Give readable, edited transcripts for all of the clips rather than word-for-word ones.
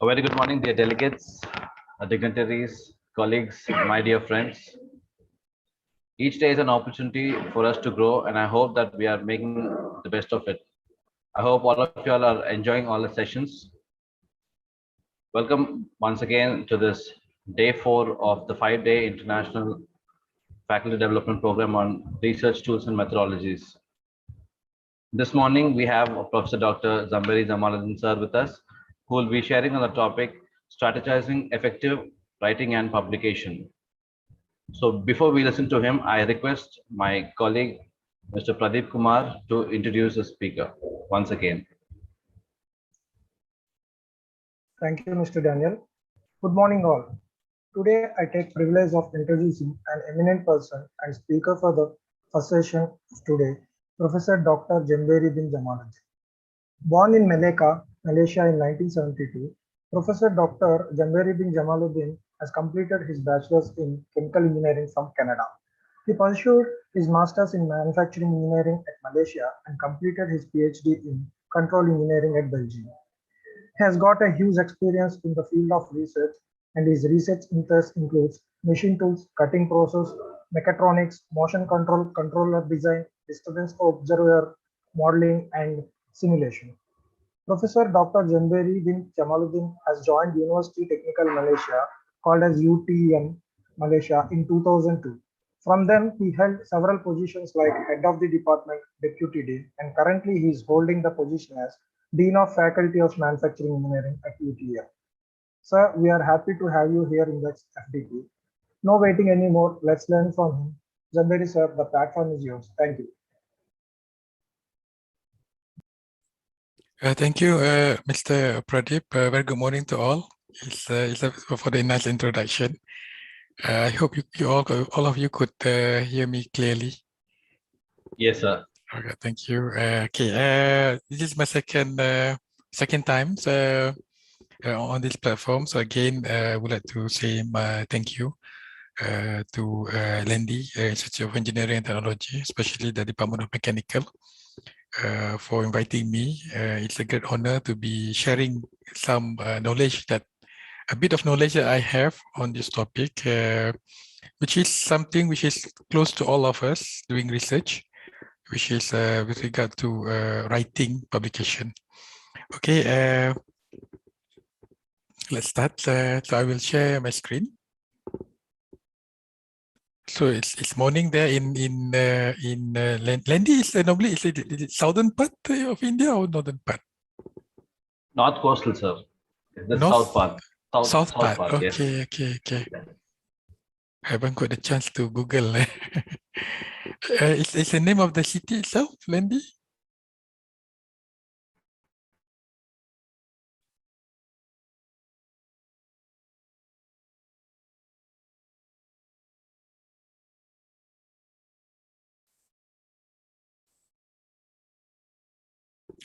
A very good morning, dear delegates, dignitaries, colleagues, my dear friends. Each day is an opportunity for us to grow, and I hope that we are making the best of it. I hope all of you all are enjoying all the sessions. Welcome once again to this day 4 of the 5-day International Faculty Development Program on Research Tools and Methodologies. This morning, we have Professor Dr. Zamberi Jamaluddin sir with us, who will be sharing on the topic strategizing effective writing and publication. So before we listen to him, I request my colleague, Mr. Pradeep Kumar, to introduce the speaker once again. Thank you, Mr. Daniel. Good morning, all. Today, I take privilege of introducing an eminent person and speaker for the first session of today, Professor Dr. Jemberi bin Jamaluddin. Born in Melaka, Malaysia in 1972, Professor Dr. Jemberi bin Jamaluddin has completed his bachelor's in chemical engineering from Canada. He pursued his master's in manufacturing engineering at Malaysia and completed his PhD in control engineering at Belgium. He has got a huge experience in the field of research, and his research interest includes machine tools, cutting process, mechatronics, motion control, controller design, disturbance observer modeling, and simulation. Professor Dr. Jemberi bin Jamaluddin has joined University Technical Malaysia, called as UTM Malaysia, in 2002. From then, he held several positions like Head of the Department, Deputy Dean, and currently he is holding the position as Dean of Faculty of Manufacturing Engineering at UTM. Sir, we are happy to have you here in the FDP. No waiting anymore, let's learn from him. Jemberi sir, the platform is yours. Thank you. Thank you, Mr. Pradeep. Very good morning to all. It's for the nice introduction. I hope all of you could hear me clearly. Yes, sir. Okay, thank you. This is my second time on this platform. So again, I would like to say my thank you to Lendi Institute of Engineering and Technology, especially the Department of Mechanical, for inviting me. It's a great honor to be sharing some knowledge a bit of knowledge that I have on this topic, which is something which is close to all of us doing research, which is with regard to writing publication. Okay, let's start. So I will share my screen. So it's morning there in Lendi. Is normally is it southern part of India or northern part? North Coastal, sir. The North, south part. South part. Okay, yes. okay. I haven't got the chance to Google. Is the name of the city itself, Lendi?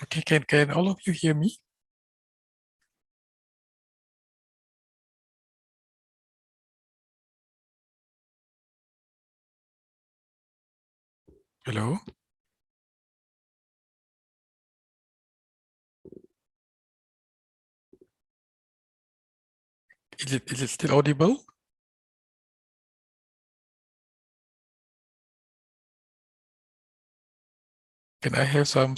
Okay, can all of you hear me? Hello? Is it still audible? Can I have some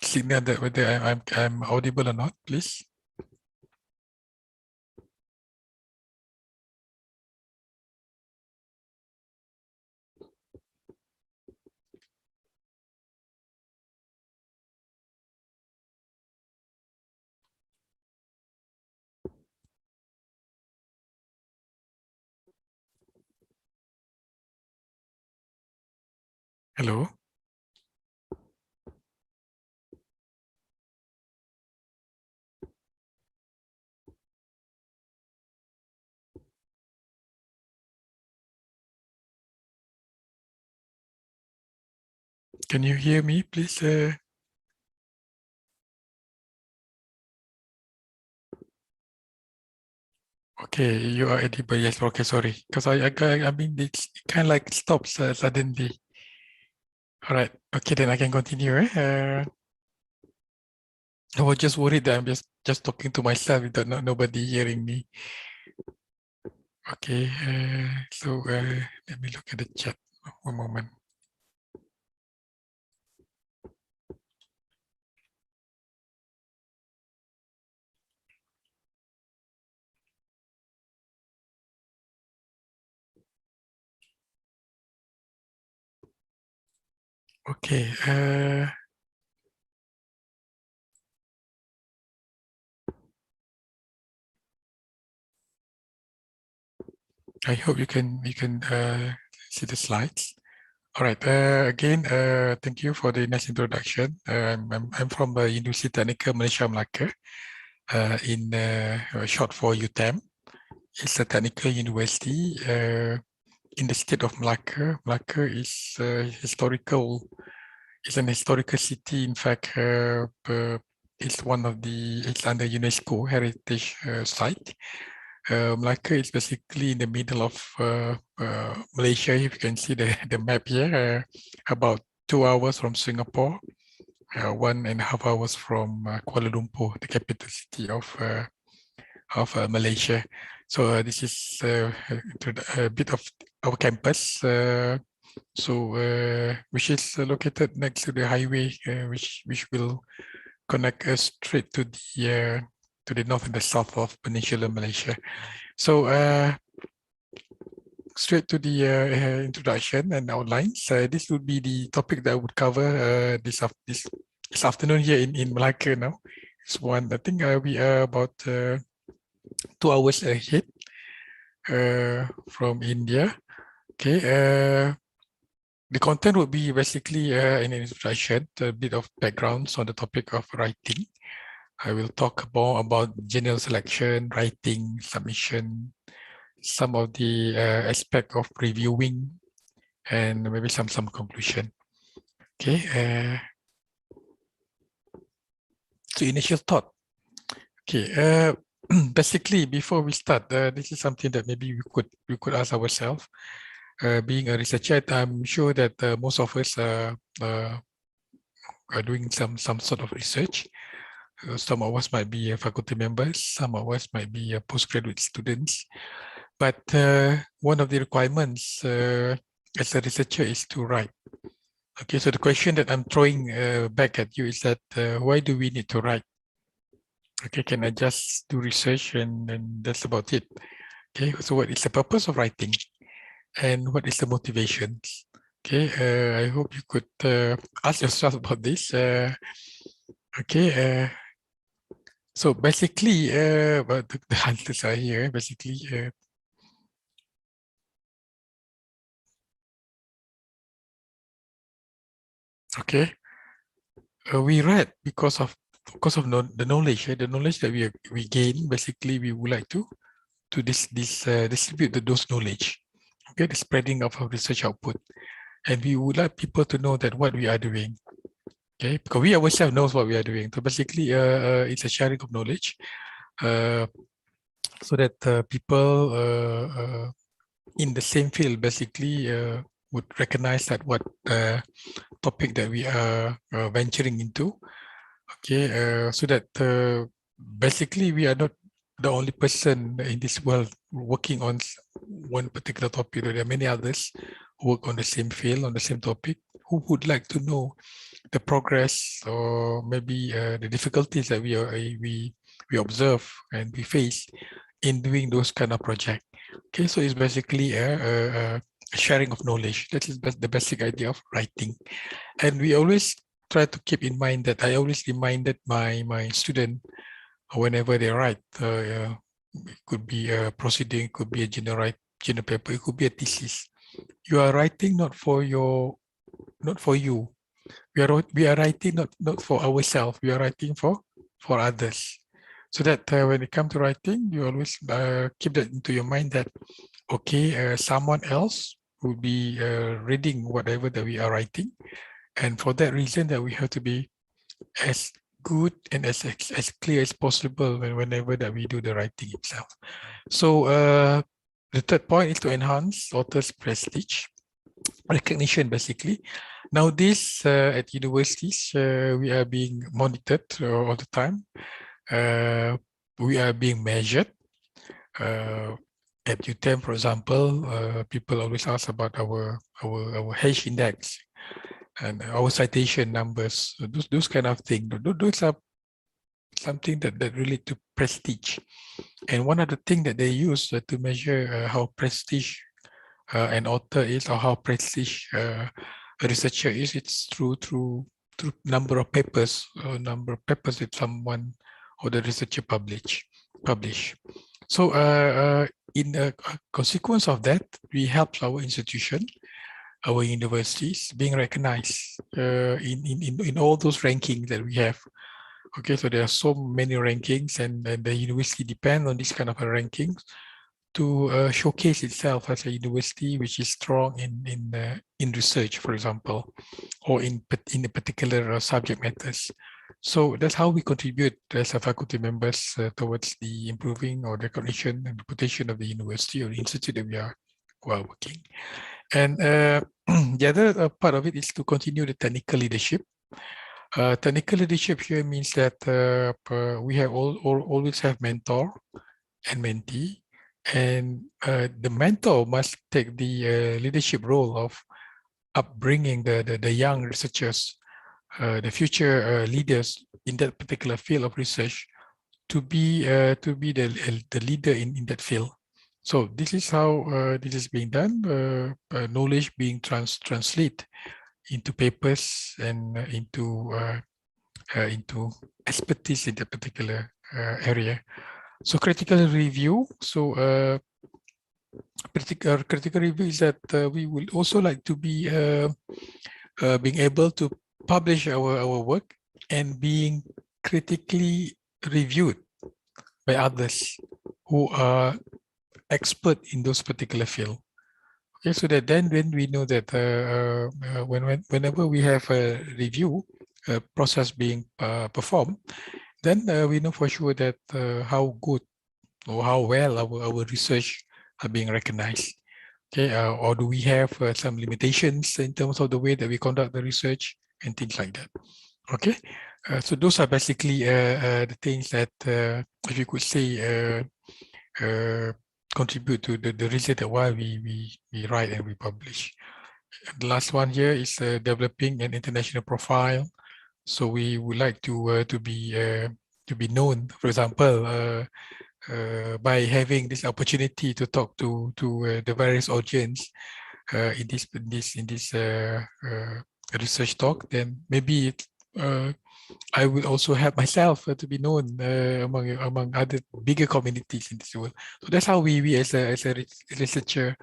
signal that whether I'm audible or not, please? Hello? Can you hear me, please? Okay, you are audible. Yes. Okay, sorry, because I mean it kind of like stops suddenly. All right. Okay, then I can continue. I was just worried that I'm just talking to myself without nobody hearing me. Okay, so let me look at the chat. One moment. Okay. I hope you can see the slides. All right. Again, thank you for the nice introduction. I'm from the University Technical Malaysia Melaka, in short for UTM. It's a technical university in the state of Melaka. Melaka is it's an historical city. In fact, it's under UNESCO heritage site. Melaka is basically in the middle of Malaysia. If you can see the map here, about 2 hours from Singapore, 1.5 hours from Kuala Lumpur, the capital city of Malaysia. So this is a bit of our campus. Which is located next to the highway, which will connect us straight to the north and the south of Peninsular Malaysia. So straight to the introduction and outlines. This would be the topic that I would cover this afternoon here in Malacca now. It's one. I think we are about 2 hours ahead from India. Okay. The content would be basically an introduction, a bit of backgrounds on the topic of writing. I will talk more about general selection, writing, submission, some of the aspect of reviewing, and maybe some conclusion. Okay. So initial thought. Okay. Basically, before we start, this is something that maybe we could ask ourselves. Being a researcher, I'm sure that most of us are doing some sort of research. Some of us might be faculty members, some of us might be postgraduate students. But one of the requirements as a researcher is to write. Okay, so the question that I'm throwing back at you is that why do we need to write? Okay, can I just do research and that's about it? Okay, so what is the purpose of writing? And what is the motivation? Okay, I hope you could ask yourself about this. Okay, so basically, but the answers are here. Basically, okay, we read because of the knowledge. The knowledge that we gain. Basically, we would like to distribute those knowledge. Okay, the spreading of our research output, and we would like people to know that what we are doing. Okay, because we ourselves knows what we are doing. So basically, it's a sharing of knowledge, so that people in the same field basically would recognize that what topic that we are venturing into. Okay, so that basically we are not the only person in this world working on one particular topic. There are many others who work on the same field, on the same topic, who would like to know the progress or maybe the difficulties that we observe and we face in doing those kind of projects. Okay, so it's basically a sharing of knowledge. That is the basic idea of writing. And we always try to keep in mind that I always reminded my student whenever they write, it could be a proceeding, it could be a general paper, it could be a thesis. You are writing not for you. We are writing not for ourselves. We are writing for others. So that when it comes to writing, you always keep that into your mind that, okay, someone else will be reading whatever that we are writing. And for that reason that we have to be as good and as clear as possible whenever that we do the writing itself. So the third point is to enhance author's prestige, recognition basically. Nowadays, at universities, we are being monitored all the time. We are being measured. At UTM, for example, people always ask about our H index and our citation numbers. Those kind of things. Those are something that relate to prestige. And one of the things that they use to measure how prestige an author is, or how prestige a researcher is, it's through number of papers that someone or the researcher publish. So in a consequence of that, we help our institution, our universities being recognized in all those rankings that we have. Okay, so there are so many rankings, and the university depend on this kind of a rankings to showcase itself as a university which is strong in research, for example, or in a particular subject matters. So that's how we contribute as a faculty members towards the improving or recognition and reputation of the university or the institute that we are working. And the other part of it is to continue the technical leadership. Technical leadership here means that we have always have mentor and mentee, and the mentor must take the leadership role of upbringing the young researchers, the future leaders in that particular field of research, to be the leader in that field. So this is how this is being done. Knowledge being translated into papers and into expertise in that particular area. So critical review. So critical review is that we will also like to be being able to publish our work and being critically reviewed by others who are expert in those particular field. Okay, so that then when we know that whenever we have a review process being performed, then we know for sure that how good or how well our research are being recognized. Okay, or do we have some limitations in terms of the way that we conduct the research and things like that. Okay, so those are basically the things that, if you could say, contribute to the reason that why we write and we publish. And the last one here is developing an international profile. So we would like to be known, for example, by having this opportunity to talk to the various audience in this research talk, then maybe I will also help myself to be known among other bigger communities in this world. So that's how we as a researcher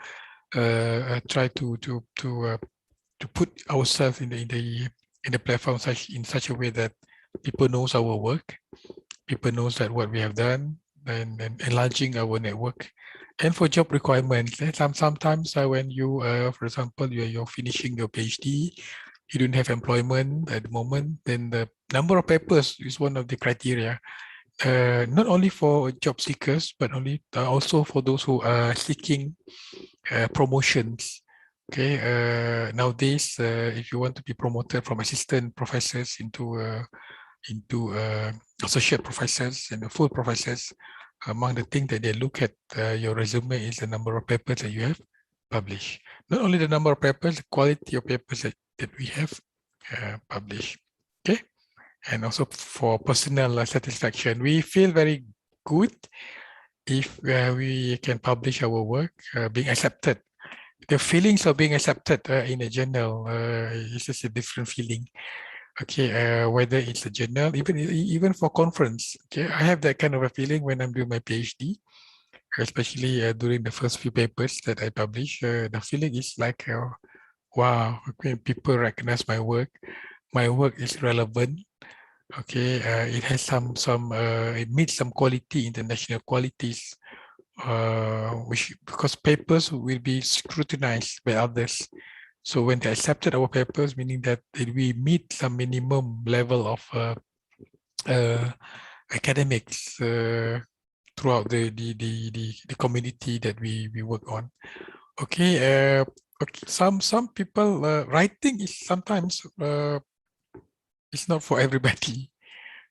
try to put ourselves in the platform in such a way that people knows our work, people knows that what we have done, and enlarging our network. And for job requirements, sometimes when you, for example, you're finishing your PhD, you don't have employment at the moment, then the number of papers is one of the criteria, not only for job seekers, but also for those who are seeking promotions. Okay, nowadays, if you want to be promoted from assistant professors into associate professors and full professors, among the things that they look at your resume is the number of papers that you have published. Not only the number of papers, the quality of papers that we have published. Okay, and also for personal satisfaction, we feel very good if we can publish our work being accepted. The feelings of being accepted in a journal is just a different feeling. Okay, whether it's a journal, even for conference. Okay, I have that kind of a feeling when I'm doing my PhD, especially during the first few papers that I publish. The feeling is like, wow, okay, people recognize my work. My work is relevant. Okay, it has it meets some quality, international qualities, because papers will be scrutinized by others. So when they accepted our papers, meaning that we meet some minimum level of academics throughout the community that we work on. Okay, Okay, some people writing is sometimes it's not for everybody.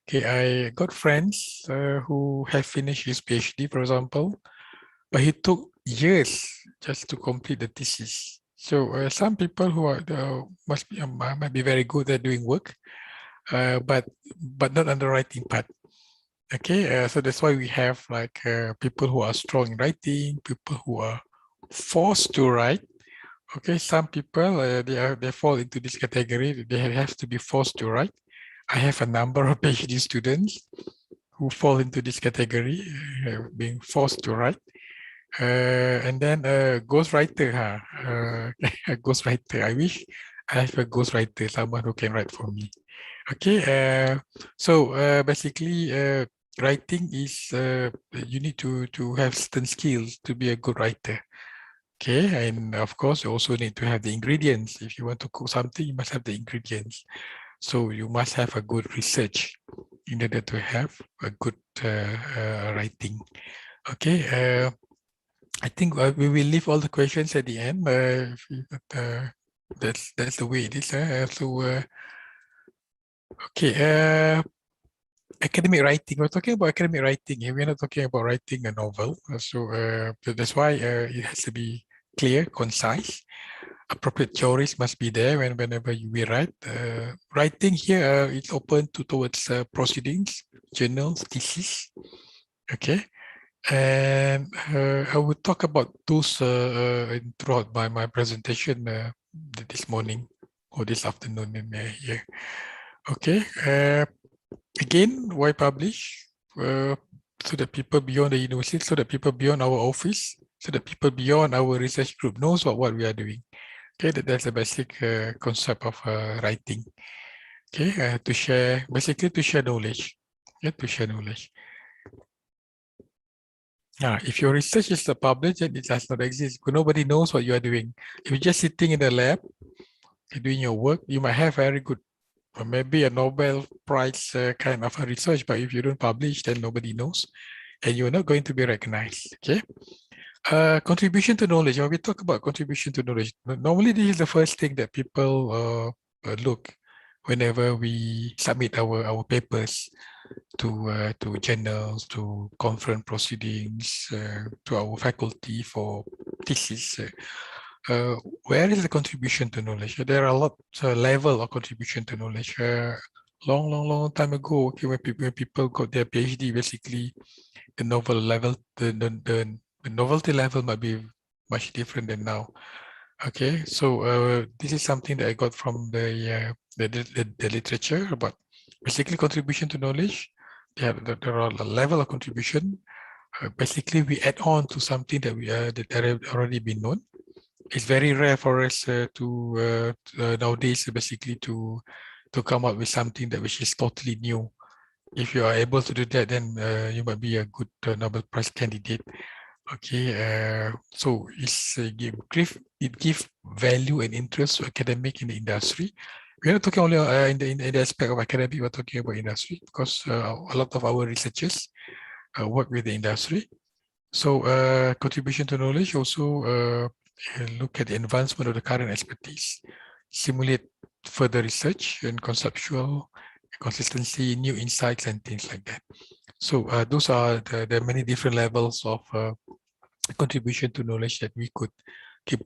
Okay, I got friends who have finished his PhD, for example, but he took years just to complete the thesis. So some people who are must be might be very good at doing work, but not on the writing part. Okay, so that's why we have like people who are strong in writing, people who are forced to write. Okay, some people they fall into this category. They have to be forced to write. I have a number of PhD students who fall into this category, being forced to write. And then ghostwriter, a ghostwriter. I wish I have a ghostwriter, someone who can write for me. Okay, so basically, writing is you need to have certain skills to be a good writer. Okay, and of course, you also need to have the ingredients. If you want to cook something, you must have the ingredients. So you must have a good research in order to have a good writing. Okay, I think we will leave all the questions at the end. That's the way it is. Okay. Academic writing. We're talking about academic writing. We're not talking about writing a novel. So that's why it has to be clear, concise. Appropriate theories must be there whenever we write. Writing here is open towards proceedings, journals, thesis. Okay. And I will talk about those throughout my presentation this morning or this afternoon here. Okay. Again, why publish? So that people beyond the university, so that people beyond our office, so that people beyond our research group knows what we are doing. Okay, that's a basic concept of writing. Okay, to share, basically to share knowledge. Yeah, to share knowledge. Now, if your research is published, then it does not exist because nobody knows what you are doing. If you're just sitting in the lab, doing your work, you might have very good, or maybe a Nobel Prize kind of a research, but if you don't publish, then nobody knows, and you're not going to be recognized. Okay. Contribution to knowledge. When we talk about contribution to knowledge, normally this is the first thing that people look whenever we submit our papers to journals, to conference proceedings, to our faculty for thesis. Where is the contribution to knowledge? There are a lot level of contribution to knowledge. Long time ago, okay, when people got their PhD, basically the novel level, the novelty level might be much different than now. Okay, so this is something that I got from the literature about basically contribution to knowledge. There are a level of contribution. Basically, we add on to something that that have already been known. It's very rare for us to nowadays basically to come up with something that which is totally new. If you are able to do that, then you might be a good Nobel Prize candidate. Okay, so it gives value and interest to academic in the industry. We're not talking only in the aspect of academic, we're talking about industry because a lot of our researchers work with the industry. So contribution to knowledge also look at the advancement of the current expertise, simulate further research and conceptual consistency, new insights and things like that. So those are the many different levels of contribution to knowledge that we could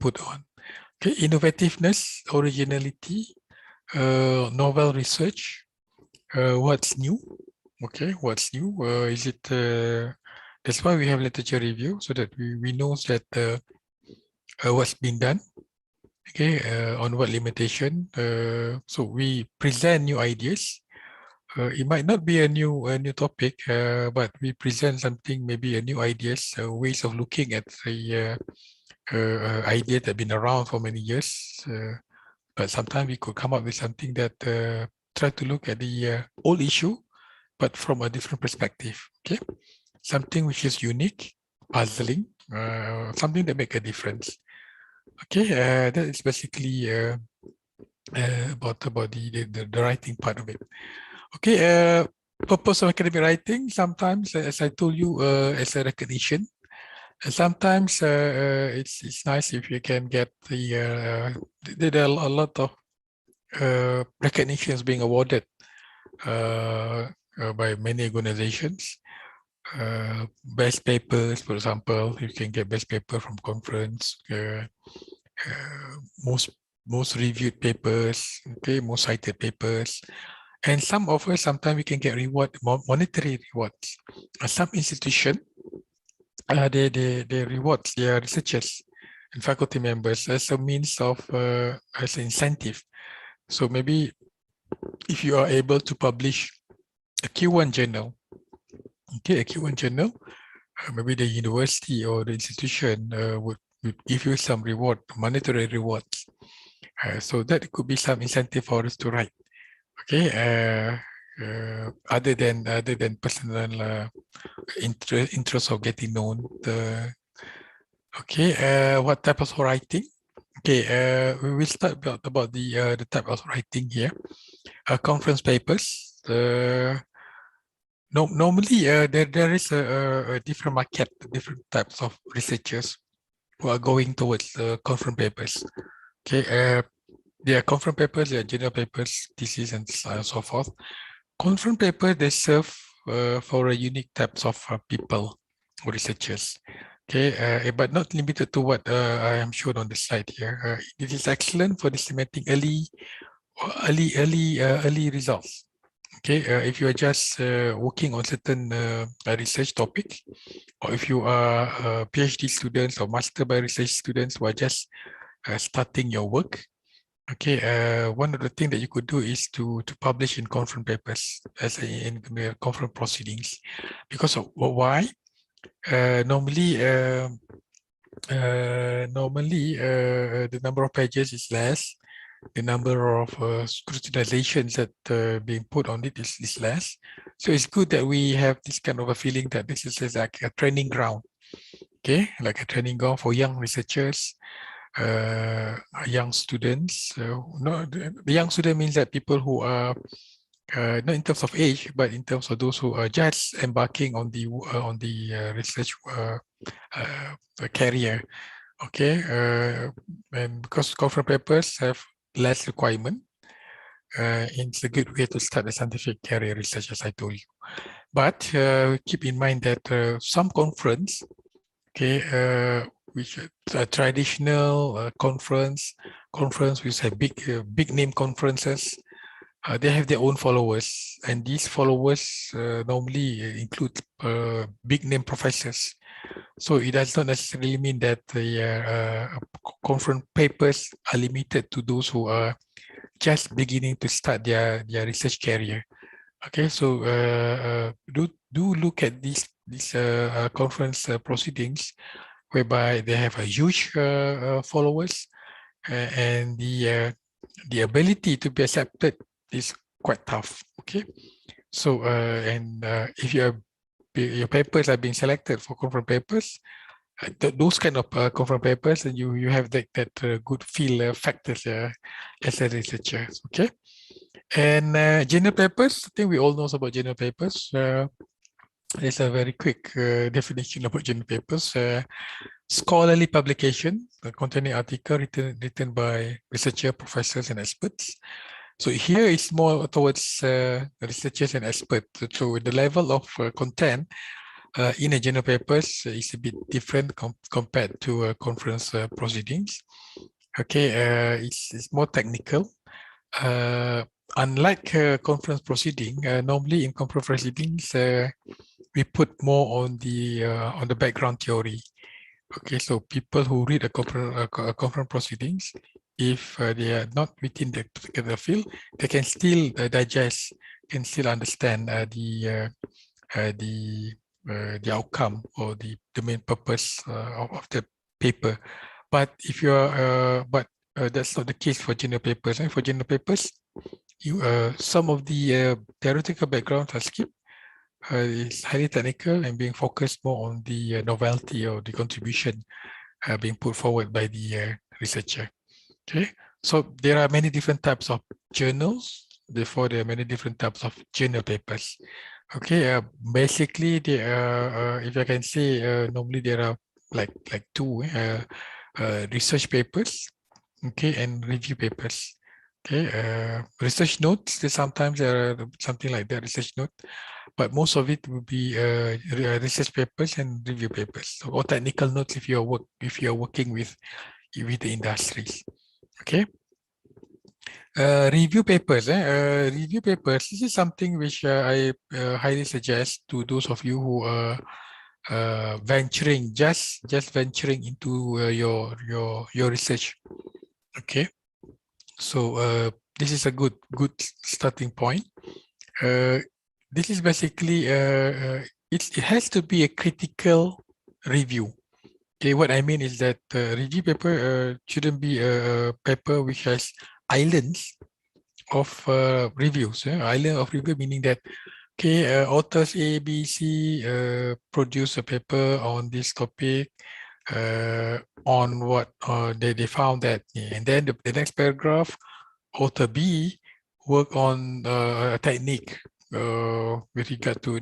put on. Okay, innovativeness, originality, novel research, what's new? Okay, what's new? Is it? That's why we have literature review so that we know that what's been done. Okay, on what limitation. So we present new ideas. It might not be a new topic, but we present something, maybe a new ideas, ways of looking at the idea that have been around for many years. But sometimes we could come up with something that try to look at the old issue, but from a different perspective. Okay, something which is unique, puzzling, something that make a difference. Okay, that is basically about the writing part of it. Okay, purpose of academic writing, sometimes, as I told you, as a recognition. And sometimes it's nice if you can get there are a lot of recognitions being awarded by many organizations. Best papers, for example, you can get best paper from conference. Most reviewed papers, okay, most cited papers, and some offers sometimes we can get monetary rewards. Some institution they reward their researchers and faculty members as a means of as an incentive. So maybe if you are able to publish a Q1 journal, okay, a Q1 journal, maybe the university or the institution would give you some reward, monetary rewards. So that could be some incentive for us to write. Okay, other than personal interest of getting known. What type of writing? Okay, we will start about the type of writing here. Conference papers. Normally, there is a different market, different types of researchers who are going towards conference papers. Okay, there are conference papers, there are journal papers, thesis, and so forth. Conference papers, they serve for a unique types of people or researchers. Okay, but not limited to what I am shown on the slide here. It is excellent for disseminating early results. Okay, if you are just working on certain research topics, or if you are PhD students or master by research students who are just starting your work, okay, one of the things that you could do is to publish in conference papers as in conference proceedings. Because of why? Normally, the number of pages is less. The number of scrutinizations that being put on it is less. So it's good that we have this kind of a feeling that this is like a training ground. Okay, like a training ground for young researchers, young students. The young student means that people who are not in terms of age, but in terms of those who are just embarking on the research career. Okay, and because conference papers have less requirement, it's a good way to start a scientific career research, as I told you. But keep in mind that some conference, okay, which are traditional conference which have big name conferences, they have their own followers, and these followers normally include big name professors. So it does not necessarily mean that the conference papers are limited to those who are just beginning to start their research career. Okay, so do look at these conference proceedings, whereby they have a huge followers, and the ability to be accepted is quite tough. Okay, so if your papers are being selected for conference papers, those kind of conference papers, and you have that good feel factors as a researcher. Okay, and journal papers. I think we all know about journal papers. There's a very quick definition about journal papers. Scholarly publication containing article written by researcher, professors, and experts. So here it's more towards researchers and experts. So the level of content in a journal papers is a bit different compared to conference proceedings. Okay, it's more technical. Unlike conference proceeding, normally in conference proceedings, we put more on the background theory. Okay, so people who read a conference proceedings, if they are not within the particular field, they can still digest, can still understand the outcome or the main purpose of the paper. But if you are, that's not the case for journal papers. For journal papers, some of the theoretical backgrounds are skipped. It's highly technical and being focused more on the novelty or the contribution being put forward by the researcher. Okay, so there are many different types of journals. Therefore, there are many different types of journal papers. Okay, basically, if I can say, normally there are like two research papers, okay, and review papers. Okay, research notes, there's sometimes something like that, research note, but most of it will be research papers and review papers, or technical notes if you're working with the industries. Okay. Review papers. Review papers. This is something which I highly suggest to those of you who are venturing, just venturing into your research. Okay. So this is a good starting point. This is basically it has to be a critical review. Okay, what I mean is that review paper shouldn't be a paper which has islands of reviews. Island of review meaning that, okay, authors A, B, C produce a paper on this topic, on what they found that, and then the next paragraph, author B work on a technique with regard to,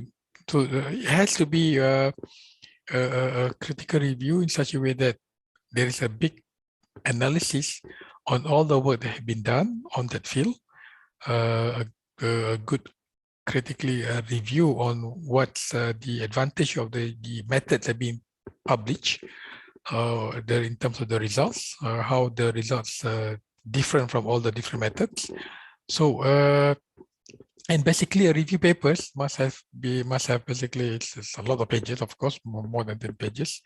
so it has to be a critical review in such a way that there is a big analysis on all the work that have been done on that field, a good critically review on what's the advantage of the methods that have been published, in terms of the results, how the results different from all the different methods. So and basically a review papers must have basically it's a lot of pages, of course, more than 10 pages,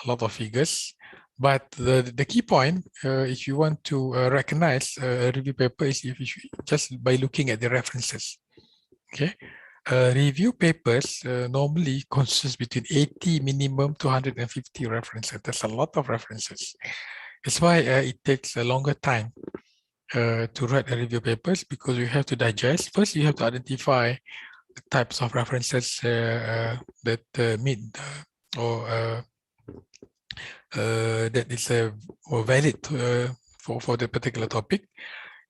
a lot of figures. But the key point, if you want to recognize a review paper, is if you just by looking at the references. Okay, review papers normally consist between 80 minimum to 150 references. That's a lot of references. That's why it takes a longer time to write a review papers, because you have to digest. First, you have to identify the types of references that meet or that is or valid for the particular topic,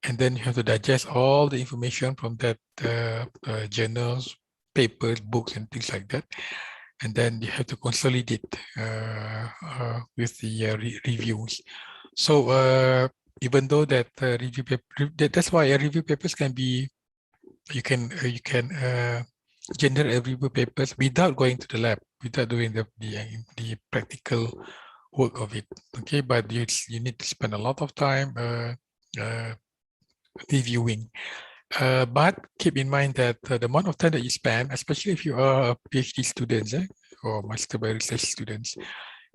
and then you have to digest all the information from that journals, papers, books, and things like that, and then you have to consolidate with the reviews. So even though that review paper, that's why a review papers can be, you can generate a review papers without going to the lab, without doing the practical work of it. Okay, but you need to spend a lot of time reviewing. But keep in mind that the amount of time that you spend, especially if you are PhD students or master by research students,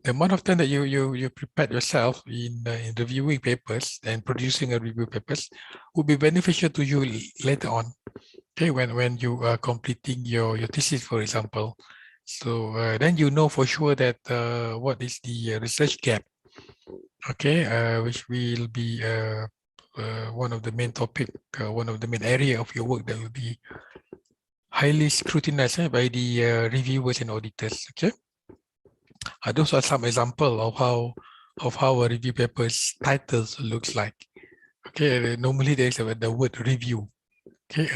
the amount of time that you prepare yourself in reviewing papers and producing a review papers will be beneficial to you later on. Okay, when you are completing your thesis, for example. So then you know for sure that what is the research gap. Okay, which will be one of the main topic, one of the main area of your work that will be highly scrutinized by the reviewers and auditors. Okay, those are some example of how a review paper's titles looks like. Okay, normally there's the word review. Okay,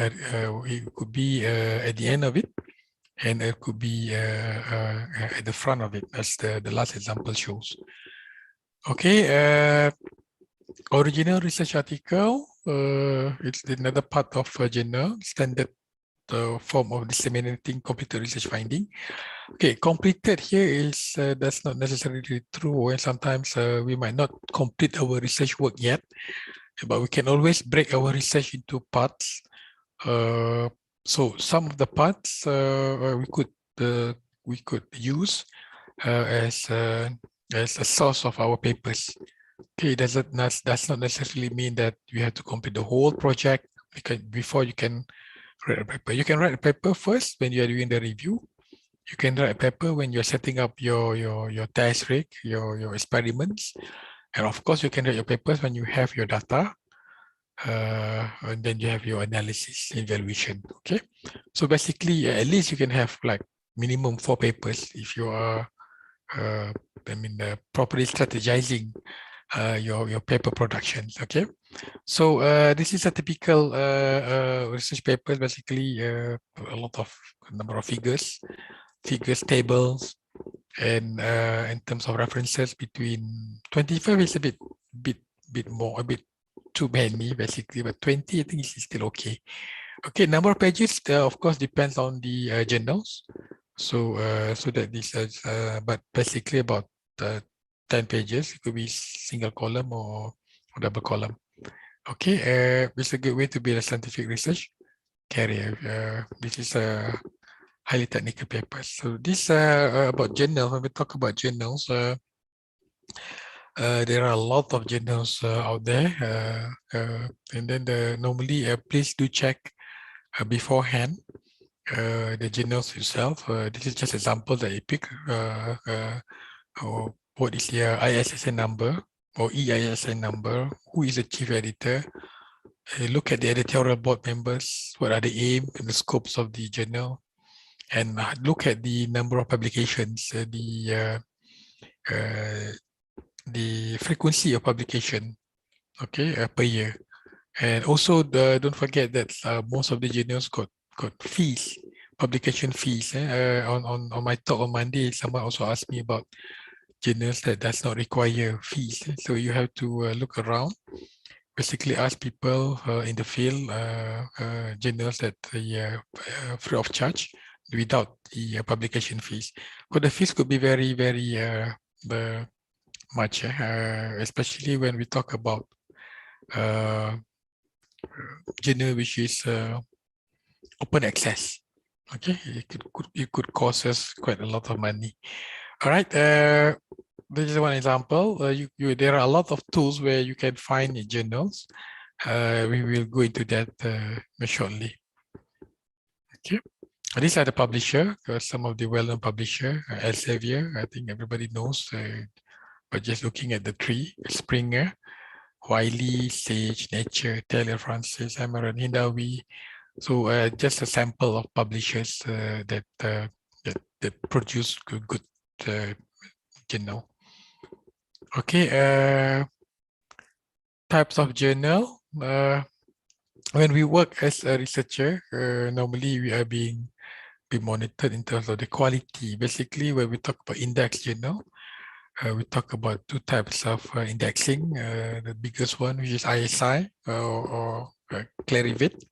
it could be at the end of it, and it could be at the front of it, as the last example shows. Okay, original research article, it's another part of a journal, standard form of disseminating completed research finding. Okay, completed here is that's not necessarily true, and sometimes we might not complete our research work yet, but we can always break our research into parts. So some of the parts we could use as a source of our papers. Okay, does not necessarily mean that you have to complete the whole project before you can write a paper. You can write a paper first when you are doing the review. You can write a paper when you're setting up your test rig, your experiments, and of course you can write your papers when you have your data. And then you have your analysis, evaluation. Okay, so basically, at least you can have like minimum 4 papers if you are, properly strategizing your paper productions. Okay, so this is a typical research paper. Basically, a lot of number of figures, tables, And in terms of references, between 25 is a bit more, a bit too many basically, but 20 I think is still okay. Okay, number of pages of course depends on the journals. So that this but basically about 10 pages. It could be single column or double column. Okay, it's a good way to build a scientific research career. This is a highly technical paper. So this about journals. When we talk about journals, there are a lot of journals out there, and then normally please do check beforehand the journals itself. This is just example that I pick. Or what is the ISSN number or EISN number? Who is the chief editor? Look at the editorial board members. What are the aim and the scopes of the journal? And look at the number of publications, the frequency of publication, okay, per year. And also, don't forget that most of the journals got fees, publication fees. On my talk on Monday, someone also asked me about journals that does not require fees. So you have to look around, basically ask people in the field, journals that free of charge without the publication fees. But the fees could be very, very much, especially when we talk about journal which is open access. Okay, it could cost us quite a lot of money. All right, this is one example. There are a lot of tools where you can find journals. We will go into that shortly. Okay, these are the publisher. Some of the well-known publisher, Elsevier. I think everybody knows. But just looking at the three: Springer, Wiley, Sage, Nature, Taylor Francis, Amaran, Hindawi. So just a sample of publishers that produce good journal. Okay, types of journal. When we work as a researcher, normally we are being monitored in terms of the quality. Basically, when we talk about index journal, we talk about two types of indexing. The biggest one, which is ISI or Clarivate.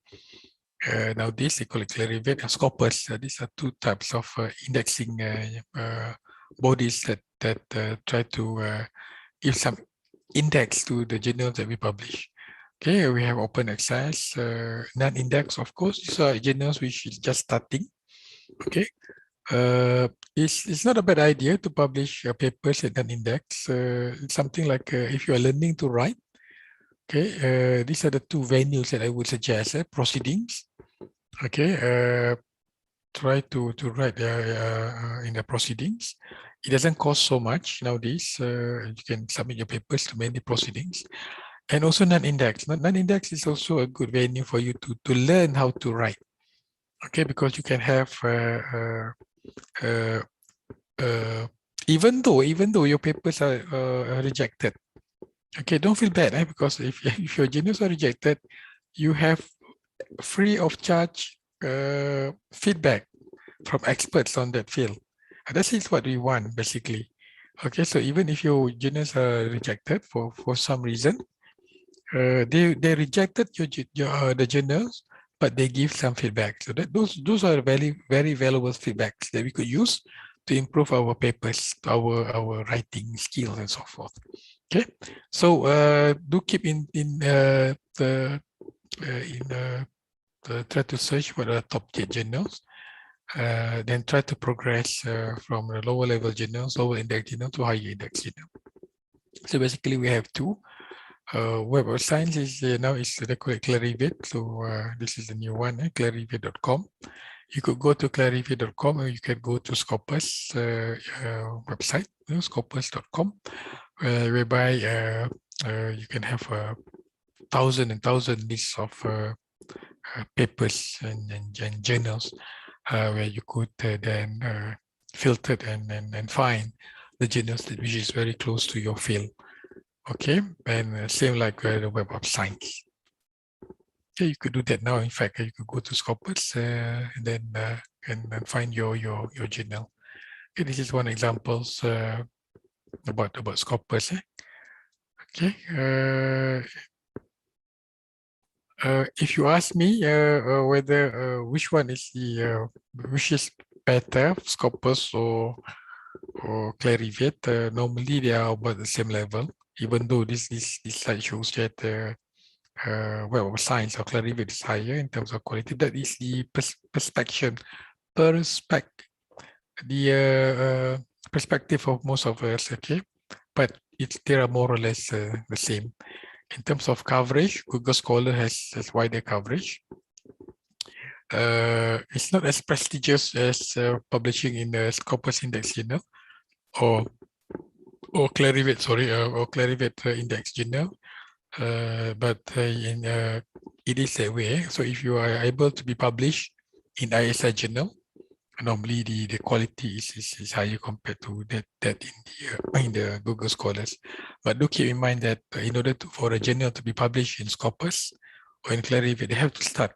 Nowadays, they call it Clarivate and Scopus. These are two types of indexing bodies that try to give some index to the journals that we publish. Okay, we have open access, non-index, of course. These are journals which is just starting. Okay, it's not a bad idea to publish papers at non-index. It's something like if you are learning to write. Okay, these are the two venues that I would suggest. Proceedings. Okay, try to write in the proceedings. It doesn't cost so much nowadays. You can submit your papers to many proceedings. And also non-index. Non-index is also a good venue for you to learn how to write. Okay, because you can have even though your papers are rejected. Okay, don't feel bad, because if your journals are rejected, you have free of charge feedback from experts on that field. And that is what we want, basically. Okay, so even if your journals are rejected for some reason, they rejected the journals, but they give some feedback. So that those are very valuable feedbacks that we could use to improve our papers, our writing skills, and so forth. Okay, so do keep try to search for the top tier journals. Then try to progress from the lower level journals, lower index journal to higher index journal. So basically, we have two. Web of Science is now is Clarivate. So this is the new one, clarivate.com. You could go to clarivate.com, or you can go to Scopus website, scopus.com, whereby you can have 1,000 lists of papers and journals where you could then filter and find the journals which is very close to your field. Okay, and same like the Web of Science. Okay, you could do that now. In fact, you could go to Scopus and then and find your journal. Okay, this is one examples about scopus. Okay. If you ask me whether which one is the which is better, Scopus or Clarivate, normally they are about the same level. Even though this slide shows that Web of Science or Clarivate is higher in terms of quality. That is the perspective of most of us. Okay, but they are more or less the same. In terms of coverage, Google Scholar has wider coverage. It's not as prestigious as publishing in the Scopus Index Journal or Clarivate, sorry, or Clarivate Index Journal. But it is that way. So if you are able to be published in ISI Journal, normally the quality is higher compared to that in the Google Scholars. But do keep in mind that in order for a journal to be published in Scopus or in Clarivate, they have to start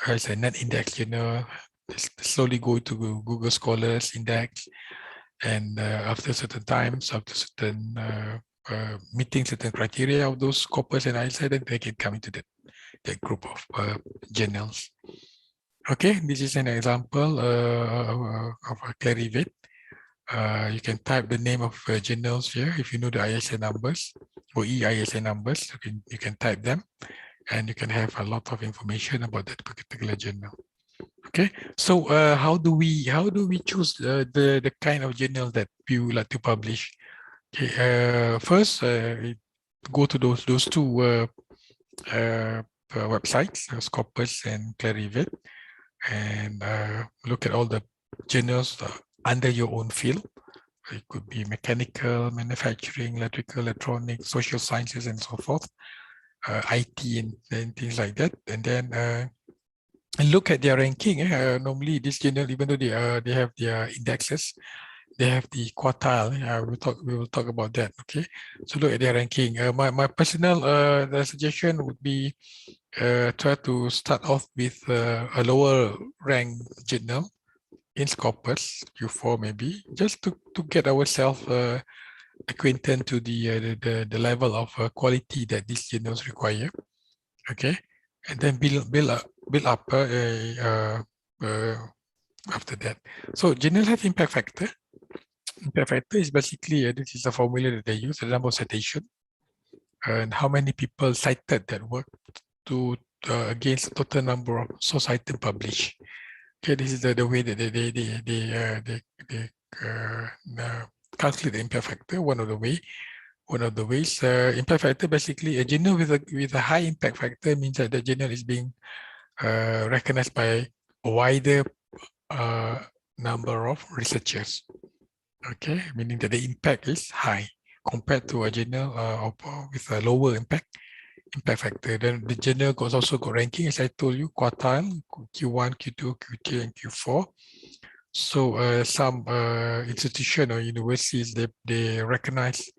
as a non-index journal, slowly go to Google Scholars Index, and after certain times, after certain meeting certain criteria of those Scopus and ISI, then they can come into that group of journals. Okay, this is an example of a Clarivate. You can type the name of journals here if you know the ISI numbers or EISI numbers. You can type them, and you can have a lot of information about that particular journal. Okay, so how do we choose the kind of journal that we would like to publish? Okay, first go to those two websites, Scopus and Clarivate, and look at all the journals under your own field. It could be mechanical, manufacturing, electrical, electronics, social sciences, and so forth, IT and things like that. And then look at their ranking. Normally, this journal, even though they have their indexes, they have the quartile. We will talk about that. Okay, so look at their ranking. My personal suggestion would be try to start off with a lower rank journal in Scopus, Q4 maybe, just to get ourselves acquainted to the level of quality that these journals require. Okay, and then build up after that. So journal have impact factor. Impact factor is basically this is a formula that they use, the number of citation and how many people cited that work to against the total number of source item published. Okay, this is the way that they calculate the impact factor. One of the ways. Impact factor, basically a journal with a high impact factor means that the journal is being recognized by a wider number of researchers. Okay, meaning that the impact is high compared to a journal with a lower impact factor. Then the journal also got ranking, as I told you, quartile, Q1, Q2, Q3, and Q4. So some institution or universities, they recognize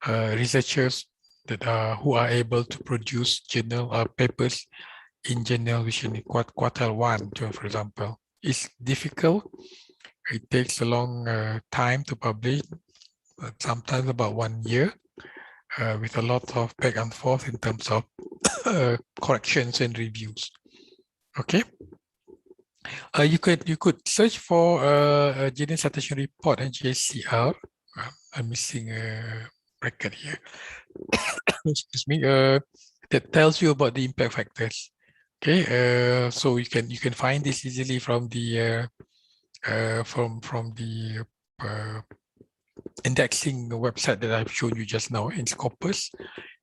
researchers that who are able to produce journal papers in journal which in quartile 1, for example. It's difficult. It takes a long time to publish, sometimes about 1 year, with a lot of back and forth in terms of corrections and reviews. Okay. You could search for a Journal Citation Report and JCR. I'm missing a bracket here. Excuse me. That tells you about the impact factors. Okay. So you can find this easily from the indexing website that I've shown you just now in Scopus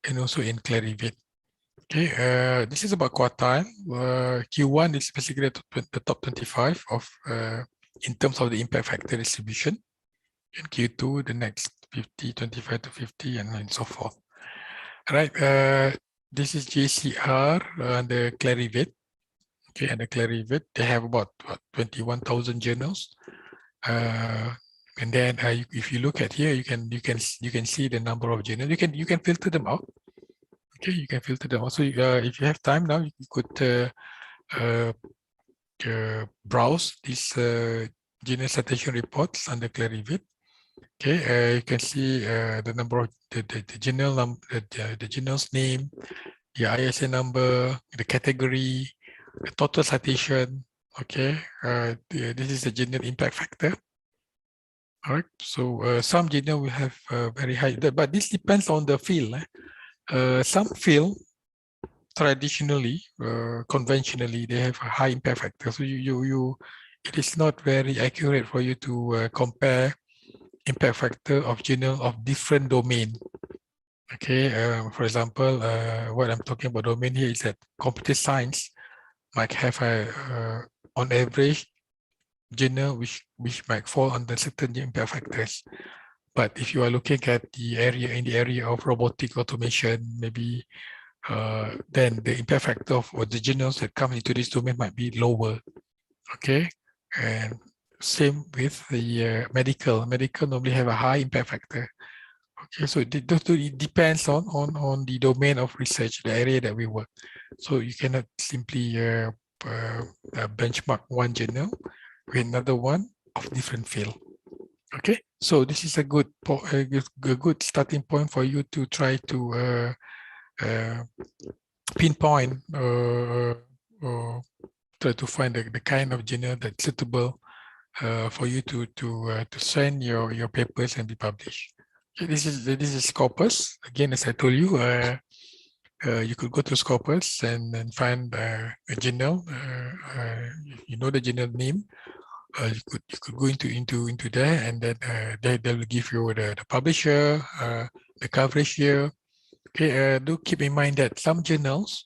and also in Clarivate. Okay, this is about quartile. Q1 is basically the top 25 of in terms of the impact factor distribution. In Q2, the next 50, 25 to 50, and so forth. All right, this is JCR and the Clarivate. Okay, and the Clarivate, they have about 21,000 journals. And then if you look at here, you can see the number of journals. You can filter them out. Okay, you can filter them. Also, if you have time now, you could browse these journal citation reports under Clarivate. Okay, you can see the number of the journal the journal's name, the ISN number, the category, the total citation. Okay, this is the journal impact factor. All right, so some journal will have very high, but this depends on the field. Some field traditionally, conventionally, they have a high impact factor. So it is not very accurate for you to compare impact factor of journal of different domain. Okay, for example, what I'm talking about domain here is that computer science might have a, on average, journal which might fall under certain impact factors. But if you are looking at the area in the area of robotic automation, maybe then the impact factor of the journals that come into this domain might be lower. Okay, and same with the medical. Medical normally have a high impact factor. Okay, so it depends on the domain of research, the area that we work. So you cannot simply benchmark one journal with another one of different field. Okay, so this is a good starting point for you to try to pinpoint try to find the kind of journal that's suitable for you to send your papers and be published. Okay, this is Scopus. Again, as I told you, you could go to Scopus and find a journal. You know the journal name. You could go into there, and then they will give you the publisher, the coverage year. Okay, do keep in mind that some journals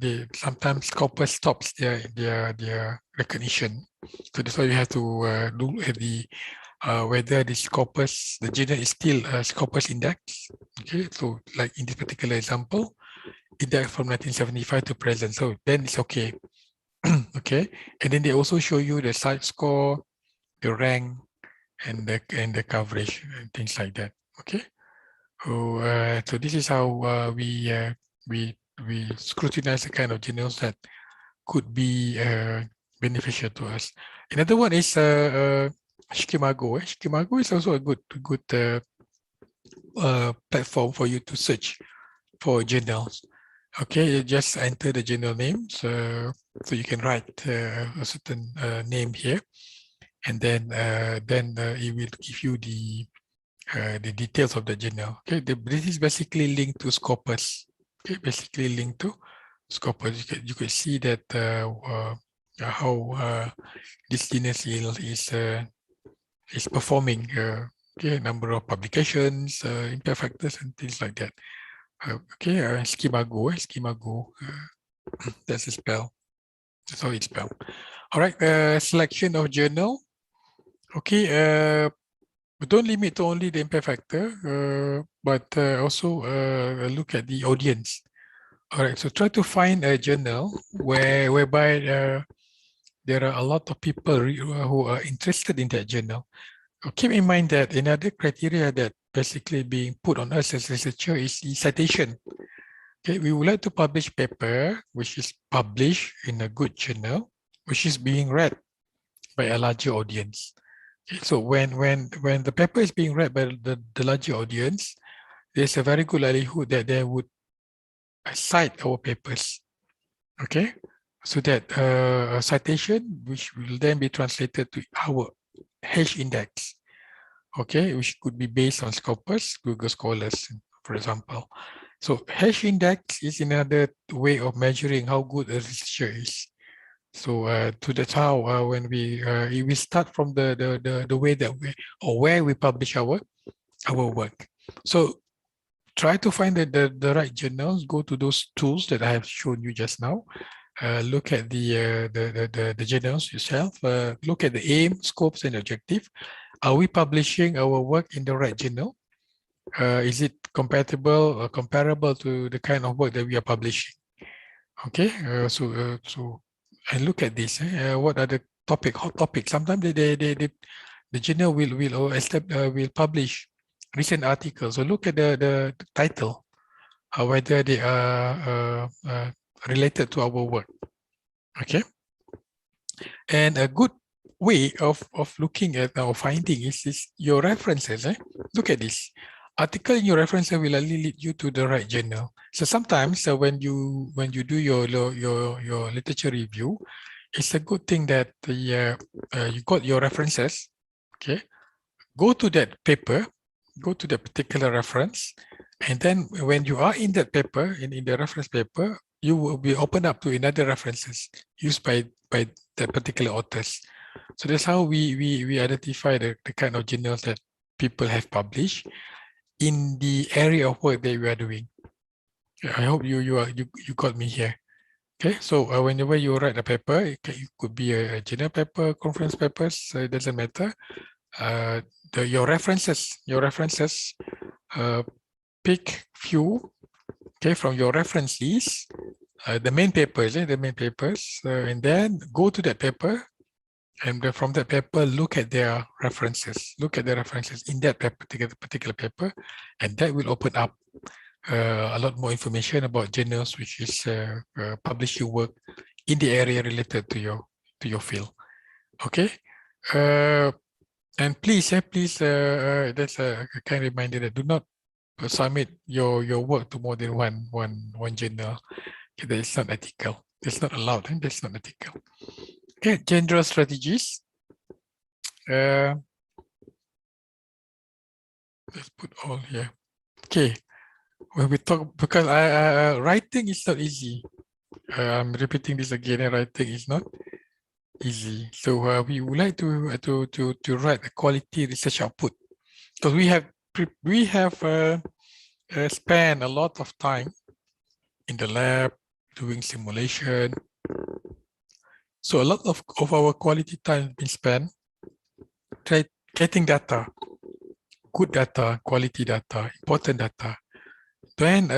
they sometimes Scopus stops their recognition. So that's why you have to look at the whether the Scopus, the journal is still Scopus index. Okay, so like in this particular example, index from 1975 to present. So then it's okay. Okay, and then they also show you the site score, the rank, and the coverage and things like that. Okay, so this is how we scrutinize the kind of journals that could be beneficial to us. Another one is Schemago. Schemago is also a good platform for you to search for journals. Okay, you just enter the journal name, so you can write a certain name here, and then it will give you the details of the journal. Okay, this is basically linked to Scopus. Okay, basically linked to Scopus. You can see that how this journal is performing. Okay, number of publications, impact factors, and things like that. Okay, Schemago, that's the spell. That's how it's spelled. All right, selection of journal. Okay, but don't limit to only the impact factor, but also look at the audience. All right, so try to find a journal whereby there are a lot of people who are interested in that journal. Keep in mind that another criteria that basically being put on us as researcher is the citation. Okay, we would like to publish paper which is published in a good journal, which is being read by a larger audience. Okay, so when the paper is being read by the larger audience, there's a very good likelihood that they would cite our papers. Okay, so that a citation which will then be translated to our H index. Okay, which could be based on Scopus, Google Scholars, for example. So H index is another way of measuring how good a researcher is. So that's how when we start from the way that we or where we publish our work. So try to find the right journals. Go to those tools that I have shown you just now. Look at the journals yourself. Look at the aim, scopes, and objective. Are we publishing our work in the right journal? Is it compatible or comparable to the kind of work that we are publishing? Okay, so and look at this. What are the hot topics? Sometimes the journal will publish recent articles. So look at the title, whether they are related to our work. Okay. And a good way of looking at or finding is your references. Look at this. Article in your references will likely lead you to the right journal. So sometimes when you do your literature review, it's a good thing that you got your references. Okay, go to that paper, go to the particular reference, and then when you are in that paper, in the reference paper, you will be opened up to another references used by that particular authors. So that's how we identify the kind of journals that people have published in the area of work that we are doing. I hope you got me here. Okay, so whenever you write a paper, it could be a journal paper, conference papers, it doesn't matter. Your references, pick few, okay, from your reference list, the main papers, and then go to that paper, and from that paper, look at their references, in that particular paper, and that will open up a lot more information about journals which is publish your work in the area related to your field. Okay. And please, that's a kind reminder that do not submit your work to more than one journal. Okay, that is not ethical. That's not allowed, and that's not ethical. Okay, general strategies. Let's put all here. Okay, when we talk, because writing is not easy. I'm repeating this again. Writing is not easy. So we would like to write a quality research output, because we have spent a lot of time in the lab doing simulation. So a lot of our quality time has been spent getting data, good data, quality data, important data. Then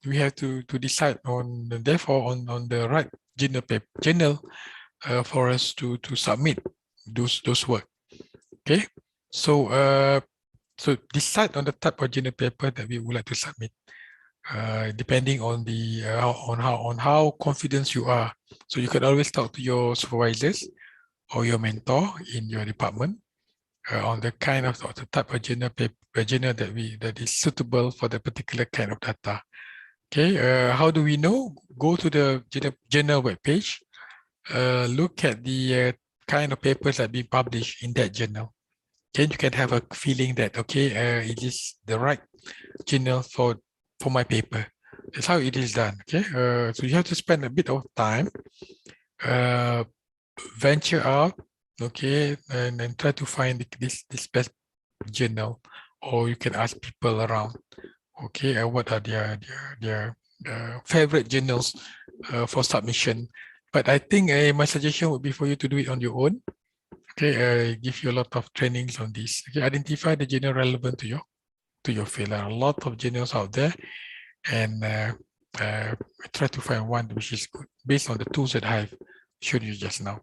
we have to decide on, therefore, on the right journal for us to submit those work. Okay, so so decide on the type of journal paper that we would like to submit, depending on the on how confident you are. So you can always talk to your supervisors or your mentor in your department on the kind of the type of journal that is suitable for the particular kind of data. Okay, how do we know? Go to the journal webpage, look at the kind of papers that are being published in that journal. Then you can have a feeling that, okay, it is the right journal for my paper. That's how it is done. Okay, so you have to spend a bit of time, venture out, okay, and try to find this best journal, or you can ask people around, okay, what are their favorite journals for submission. But I think my suggestion would be for you to do it on your own. Okay, give you a lot of trainings on this. Okay, identify the journal relevant to your field. There are a lot of journals out there, and try to find one which is good based on the tools that I've showed you just now.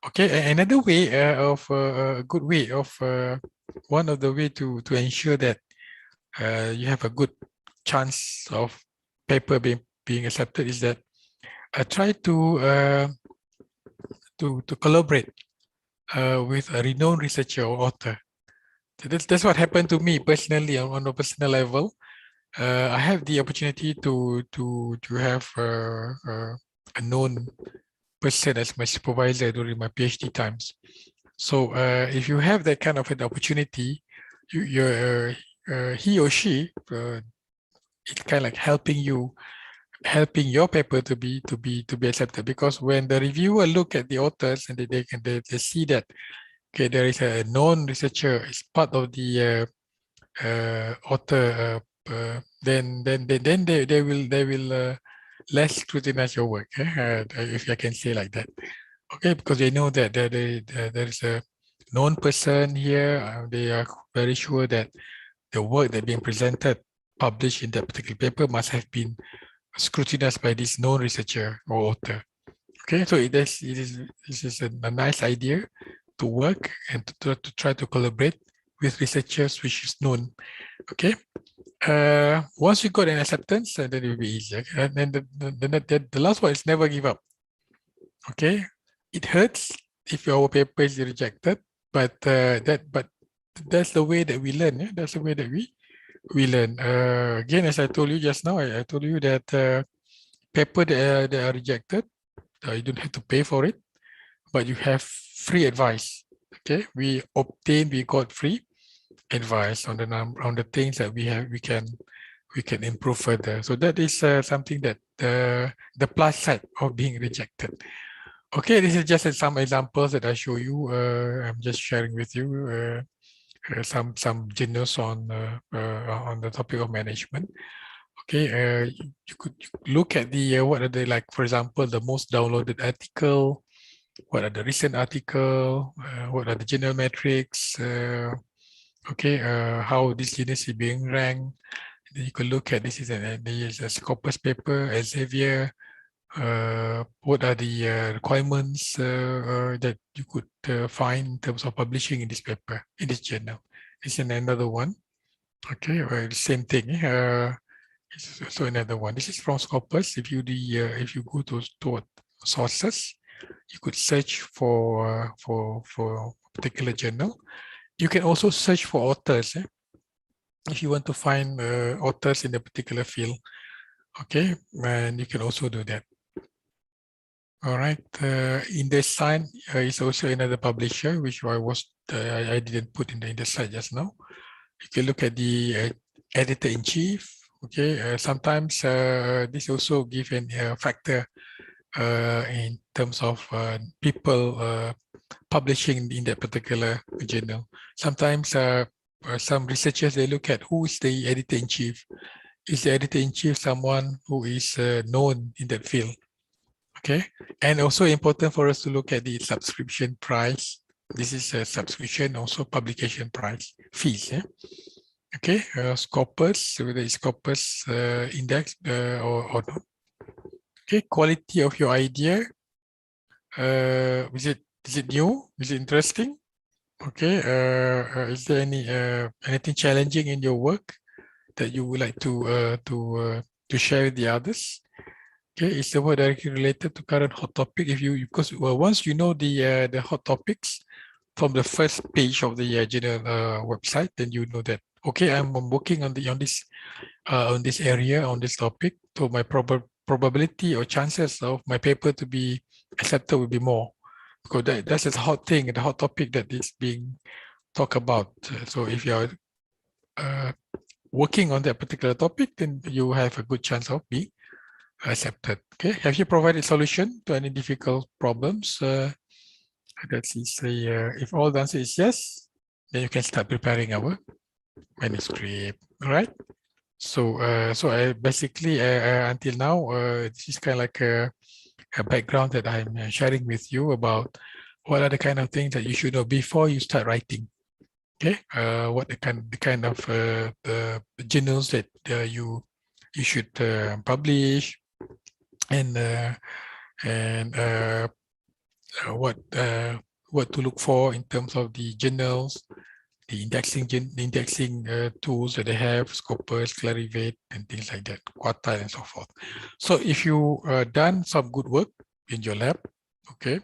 Okay, another way of a good way of one of the way to ensure that you have a good chance of paper being accepted is that try to collaborate with a renowned researcher or author. So that's what happened to me personally on a personal level. I have the opportunity to have a known person as my supervisor during my PhD times. So if you have that kind of an opportunity, he or she it's kind of like helping your paper to be accepted, because when the reviewer look at the authors and they see that, okay, there is a known researcher as part of the author, then they will less scrutinize your work, if I can say like that. Okay, because they know that there is a known person here. They are very sure that the work that being presented, published in that particular paper must have been scrutinized by this known researcher or author. Okay, so it is a nice idea to work and to try to collaborate with researchers which is known. Okay, once you got an acceptance, then it will be easier. And then the last one is never give up. Okay, it hurts if your paper is rejected, but that's the way that we learn. Yeah? That's the way that we learn. Again, as I told you just now, I told you that paper that are rejected, you don't have to pay for it, but you have free advice. Okay, we got free advice on the things that we can improve further. So that is something that the plus side of being rejected. Okay, this is just some examples that I show you. I'm just sharing with you some journals on the topic of management. Okay, you could look at the what are they, like, for example, the most downloaded article, what are the recent article, what are the journal metrics, okay, how this journal is being ranked. Then you could look at this is a Scopus paper, Elsevier. What are the requirements that you could find in terms of publishing in this paper, in this journal? This is another one. Okay, well, same thing. This is also another one. This is from Scopus. If you go to sources, you could search for a particular journal. You can also search for authors. If you want to find authors in a particular field, okay, and you can also do that. All right. InDesign is also another publisher, which I didn't put in the slide just now. You can look at the editor-in-chief. Okay. Sometimes this also give a factor in terms of people publishing in that particular journal. Sometimes some researchers, they look at who is the editor-in-chief. Is the editor-in-chief someone who is known in that field? Okay, and also important for us to look at the subscription price. This is a subscription, also publication price, fees. Yeah? Okay, Scopus, whether it's Scopus index or not. Okay, quality of your idea. Is it new? Is it interesting? Okay, is there anything challenging in your work that you would like to share with the others? Okay, is the work directly related to current hot topic? Because once you know the hot topics from the first page of the journal website, then you know that, okay, I'm working on this area, on this topic. So my probability or chances of my paper to be accepted will be more, because that's a hot thing, the hot topic that is being talked about. So if you're working on that particular topic, then you have a good chance of being accepted. Okay, have you provided solution to any difficult problems? Let's say if all the answer is yes, then you can start preparing our manuscript. All right. So I basically until now this is kind of like a background that I'm sharing with you about what are the kind of things that you should know before you start writing. Okay, what the kind of journals that you should publish, and what to look for in terms of the journals, the indexing tools that they have, Scopus, Clarivate, and things like that, Quartile, and so forth. So if you done some good work in your lab, okay,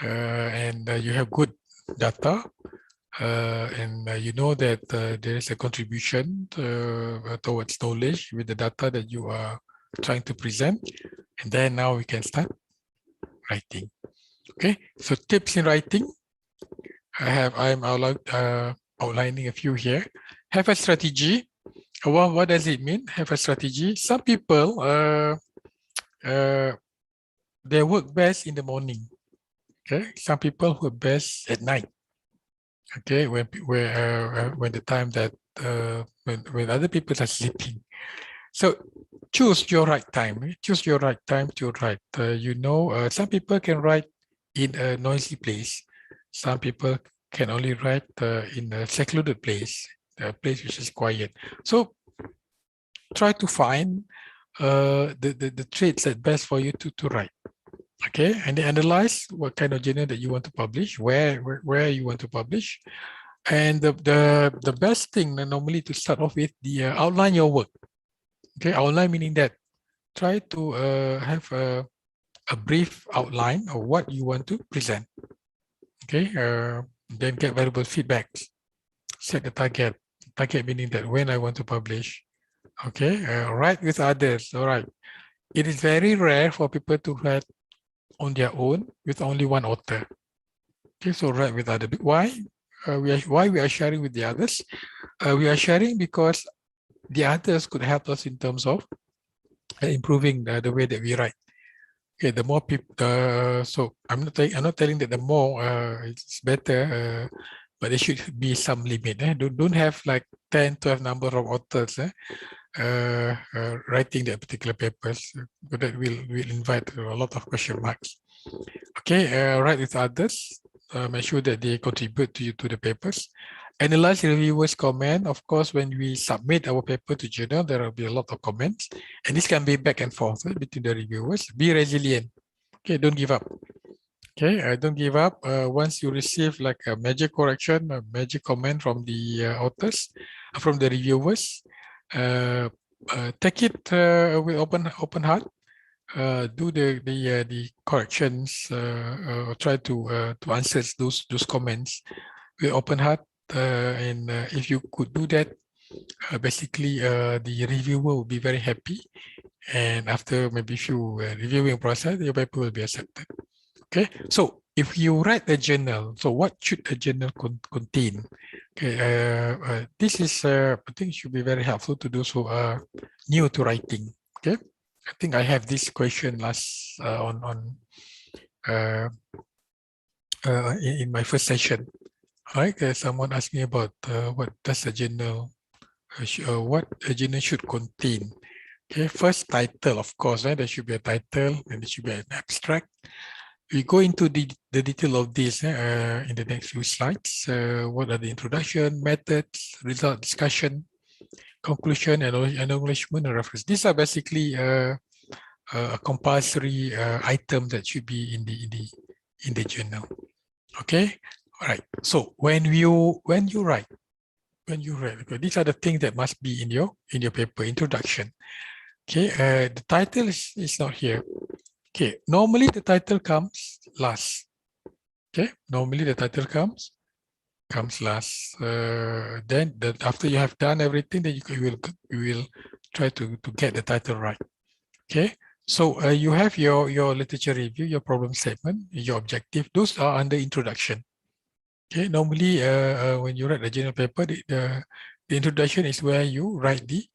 and you have good data, and you know that there is a contribution towards knowledge with the data that you are trying to present, and then now we can start writing. Okay, so tips in writing. I'm outlining a few here. Have a strategy. Well, what does it mean? Have a strategy. Some people they work best in the morning. Okay, some people work best at night. Okay, when the time that when other people are sleeping. So choose your right time. Choose your right time to write. Some people can write in a noisy place. Some people can only write in a secluded place, a place which is quiet. So try to find the traits that best for you to write. Okay, and then analyze what kind of journal that you want to publish, where you want to publish, and the best thing normally to start off with the outline your work. Okay, outline meaning that try to have a brief outline of what you want to present. Okay, then get valuable feedbacks. Set the target. Target meaning that when I want to publish. Okay, write with others. All right. It is very rare for people to write on their own with only one author. Okay, so write with others. Why? Why we are sharing with the others? We are sharing because the others could help us in terms of improving the way that we write. Okay, the more people, so I'm not telling that the more it's better, but there should be some limit. Don't have like 10, 12 number of authors writing that particular papers, but that will invite a lot of question marks. Okay, write with others. Make sure that they contribute to the papers. Analyze reviewers' comment. Of course, when we submit our paper to journal, there will be a lot of comments, and this can be back and forth between the reviewers. Be resilient. Okay, don't give up. Okay, don't give up. Once you receive like a major correction, a major comment from the authors, from the reviewers, take it with open heart. Do the corrections, or try to answer those comments with open heart. And if you could do that, basically the reviewer will be very happy. And after maybe few reviewing process, your paper will be accepted. Okay, so if you write a journal, so what should a journal contain? Okay, this is I think should be very helpful to those who are new to writing. Okay, I think I have this question last in my first session. All right, someone asked me about what does a journal, what a journal should contain. Okay, first title, of course, right? There should be a title and there should be an abstract. We go into the detail of this in the next few slides. What are the introduction, methods, result, discussion, conclusion, and acknowledgement and reference. These are basically a compulsory item that should be in the journal. Okay, all right. So when you write, okay, these are the things that must be in your paper introduction. Okay, the title is not here. Okay, normally the title comes last. Okay, normally the title comes last. Then after you have done everything, then you will try to get the title right. Okay, so you have your literature review, your problem statement, your objective. Those are under introduction. Okay, normally when you write a journal paper, the introduction is where you write the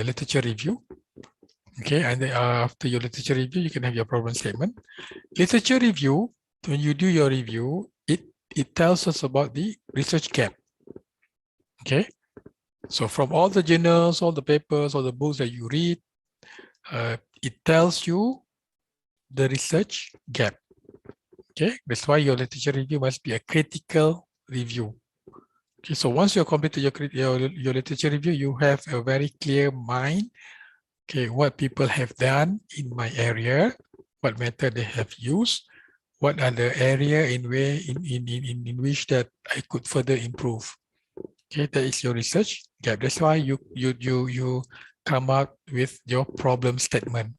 literature review. Okay, and then after your literature review, you can have your problem statement. Literature review, when you do your review, it tells us about the research gap. Okay, so from all the journals, all the papers, all the books that you read, it tells you the research gap. Okay, that's why your literature review must be a critical review. Okay, so once you completed your literature review, you have a very clear mind. Okay, what people have done in my area, what method they have used, what are the area in which that I could further improve. Okay, that is your research gap. That's why you come up with your problem statement.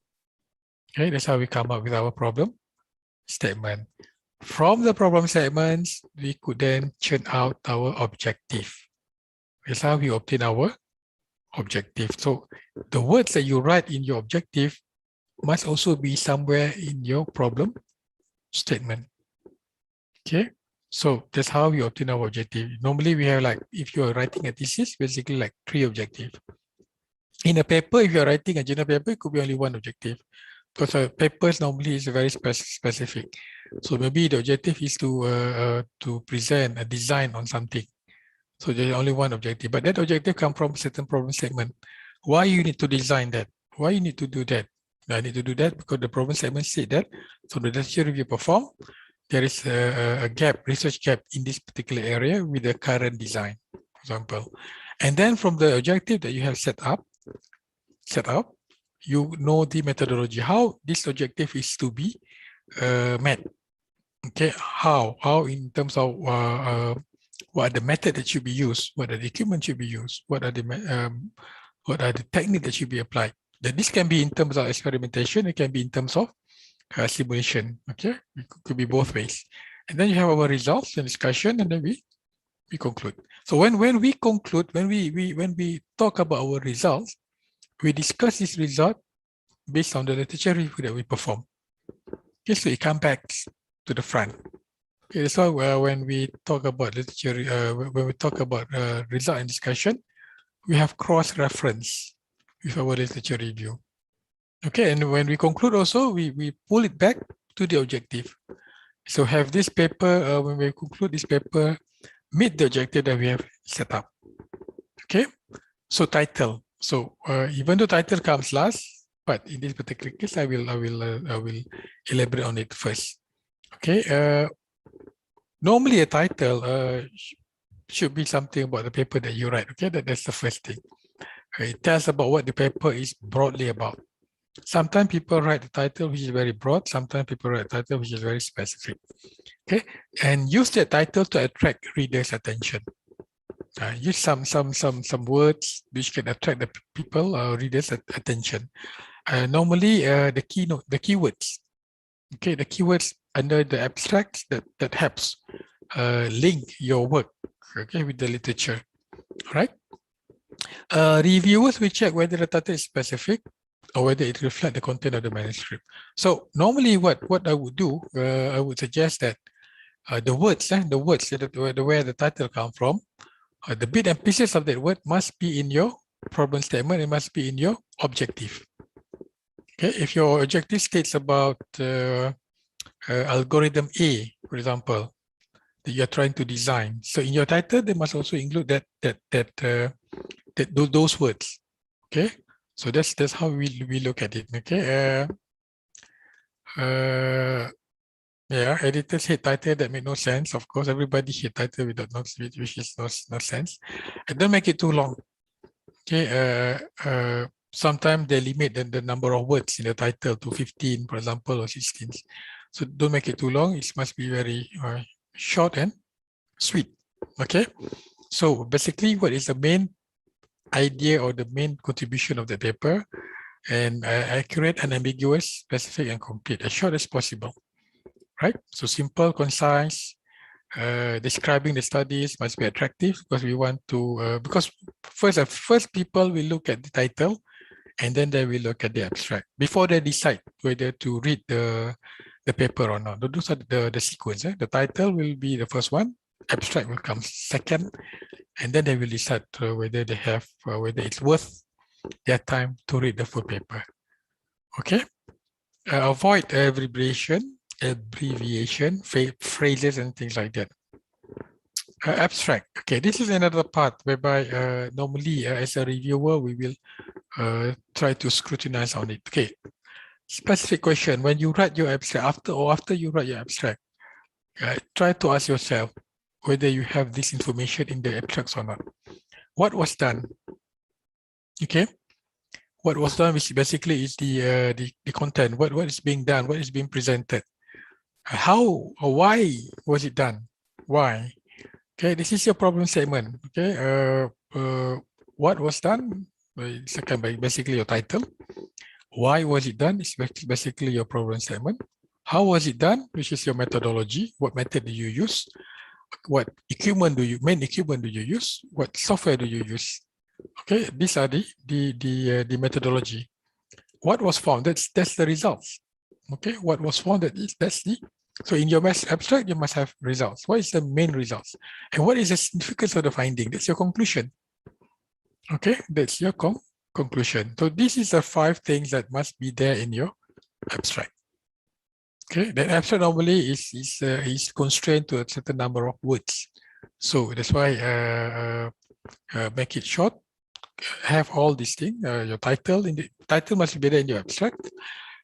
Okay, that's how we come up with our problem statement. From the problem statements, we could then churn out our objective. That's how we obtain our objective. So the words that you write in your objective must also be somewhere in your problem statement. Okay, so that's how we obtain our objective. Normally we have like, if you are writing a thesis, basically like 3 objectives. In a paper, if you are writing a journal paper, it could be only 1 objective, because papers normally is very specific. So maybe the objective is to present a design on something. So there's only 1 objective, but that objective comes from certain problem statement. Why you need to design that? Why you need to do that? I need to do that because the problem statement said that. So the literature review performed, there is a gap, research gap in this particular area with the current design, for example. And then from the objective that you have set up, you know the methodology, how this objective is to be met. Okay, how in terms of what are the method that should be used, what are the equipment should be used, what are the technique that should be applied. This can be in terms of experimentation, it can be in terms of simulation. Okay, it could be both ways. And then you have our results and discussion, and then we conclude. So when we conclude, when we talk about our results, we discuss this result based on the literature review that we perform. Okay, so it comes back to the front. Okay, so when we talk about literature, when we talk about result and discussion, we have cross-reference with our literature review. Okay, and when we conclude also, we pull it back to the objective. So have this paper, when we conclude this paper, meet the objective that we have set up. Okay, so title. So even though title comes last, but in this particular case, I will elaborate on it first. Okay, normally a title should be something about the paper that you write. Okay, that's the first thing. It tells about what the paper is broadly about. Sometimes people write the title which is very broad. Sometimes people write a title which is very specific. Okay, and use that title to attract readers' attention. Use some words which can attract the people or readers' attention. Normally, the keywords. Okay, the keywords under the abstract that helps link your work, okay, with the literature. All right. Reviewers will check whether the title is specific or whether it reflects the content of the manuscript. So normally, what I would do, I would suggest that the words where the title come from, the bit and pieces of that word must be in your problem statement. It must be in your objective. Okay, if your objective states about algorithm A, for example, that you are trying to design, so in your title they must also include those words. Okay, so that's how we look at it. Okay, yeah, editors hate title that make no sense. Of course, everybody hate title without which is no sense. And don't make it too long. Okay, sometimes they limit the number of words in the title to 15, for example, or 16. So don't make it too long. It must be very short and sweet. Okay, so basically, what is the main idea or the main contribution of the paper? And accurate, unambiguous, specific, and complete, as short as possible. Right? So simple, concise. Describing the studies must be attractive because we want to. Because first people will look at the title, and then they will look at the abstract before they decide whether to read the paper or not. Those are the sequence. The title will be the first one, abstract will come second, and then they will decide whether they have whether it's worth their time to read the full paper. Okay, avoid abbreviation, phrases, and things like that. Abstract. Okay, this is another part whereby normally as a reviewer we will try to scrutinize on it. Okay, specific question. When you write your abstract, after you write your abstract, try to ask yourself whether you have this information in the abstracts or not. What was done? Okay, what was done, which basically is the content. What is being done? What is being presented? How or why was it done? Why? Okay, this is your problem statement. Okay, what was done? It's basically your title. Why was it done? It's basically your problem statement. How was it done? Which is your methodology. What method do you use? What main equipment do you use? What software do you use? Okay, these are the methodology. What was found? That's the results. Okay, what was found? That's the. So in your abstract, you must have results. What is the main results? And what is the significance of the finding? That's your conclusion. Okay, that's your conclusion. So this is the 5 things that must be there in your abstract. Okay, the abstract normally is constrained to a certain number of words. So that's why make it short. Have all these things. Your title must be there in your abstract.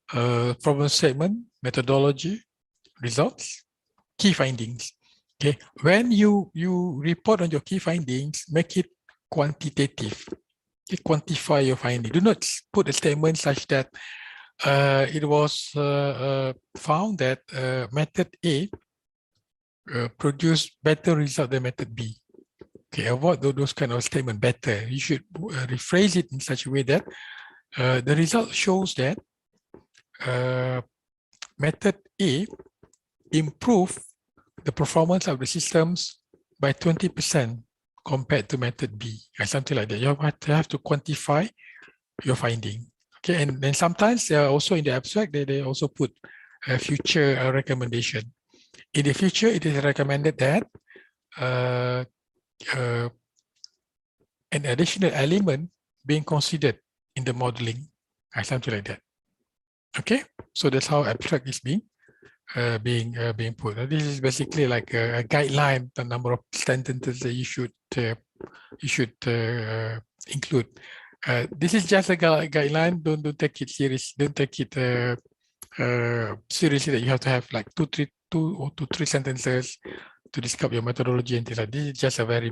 Problem statement, methodology, results, key findings. Okay, when you report on your key findings, make it quantitative. Okay, quantify your finding. Do not put a statement such that it was found that method A produced better result than method B. Okay, avoid those kind of statement. Better. You should rephrase it in such a way that The result shows that method A improve the performance of the systems by 20% compared to method B, or something like that. You have to quantify your finding. Okay, and then sometimes also in the abstract, they also put a future recommendation. In the future, it is recommended that an additional element being considered in the modeling, or something like that. Okay, so that's how abstract is being put. This is basically like a guideline, the number of sentences that you should include. This is just a guideline. Don't take it serious. Don't take it seriously that you have to have like two or three sentences to describe your methodology and things like this. Is just a very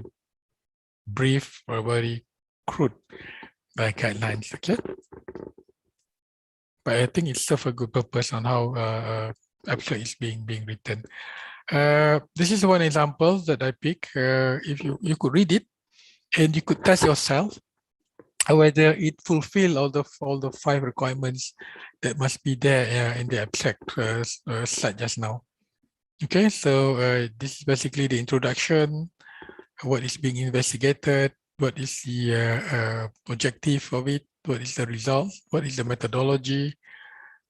brief or very crude guidelines. Okay, but I think it serves a good purpose on how abstract is being written. This is one example that I pick. If you could read it and you could test yourself whether it fulfill all the 5 requirements that must be there in the abstract slide just now. Okay, so this is basically the introduction, what is being investigated, what is the objective of it, what is the result, what is the methodology,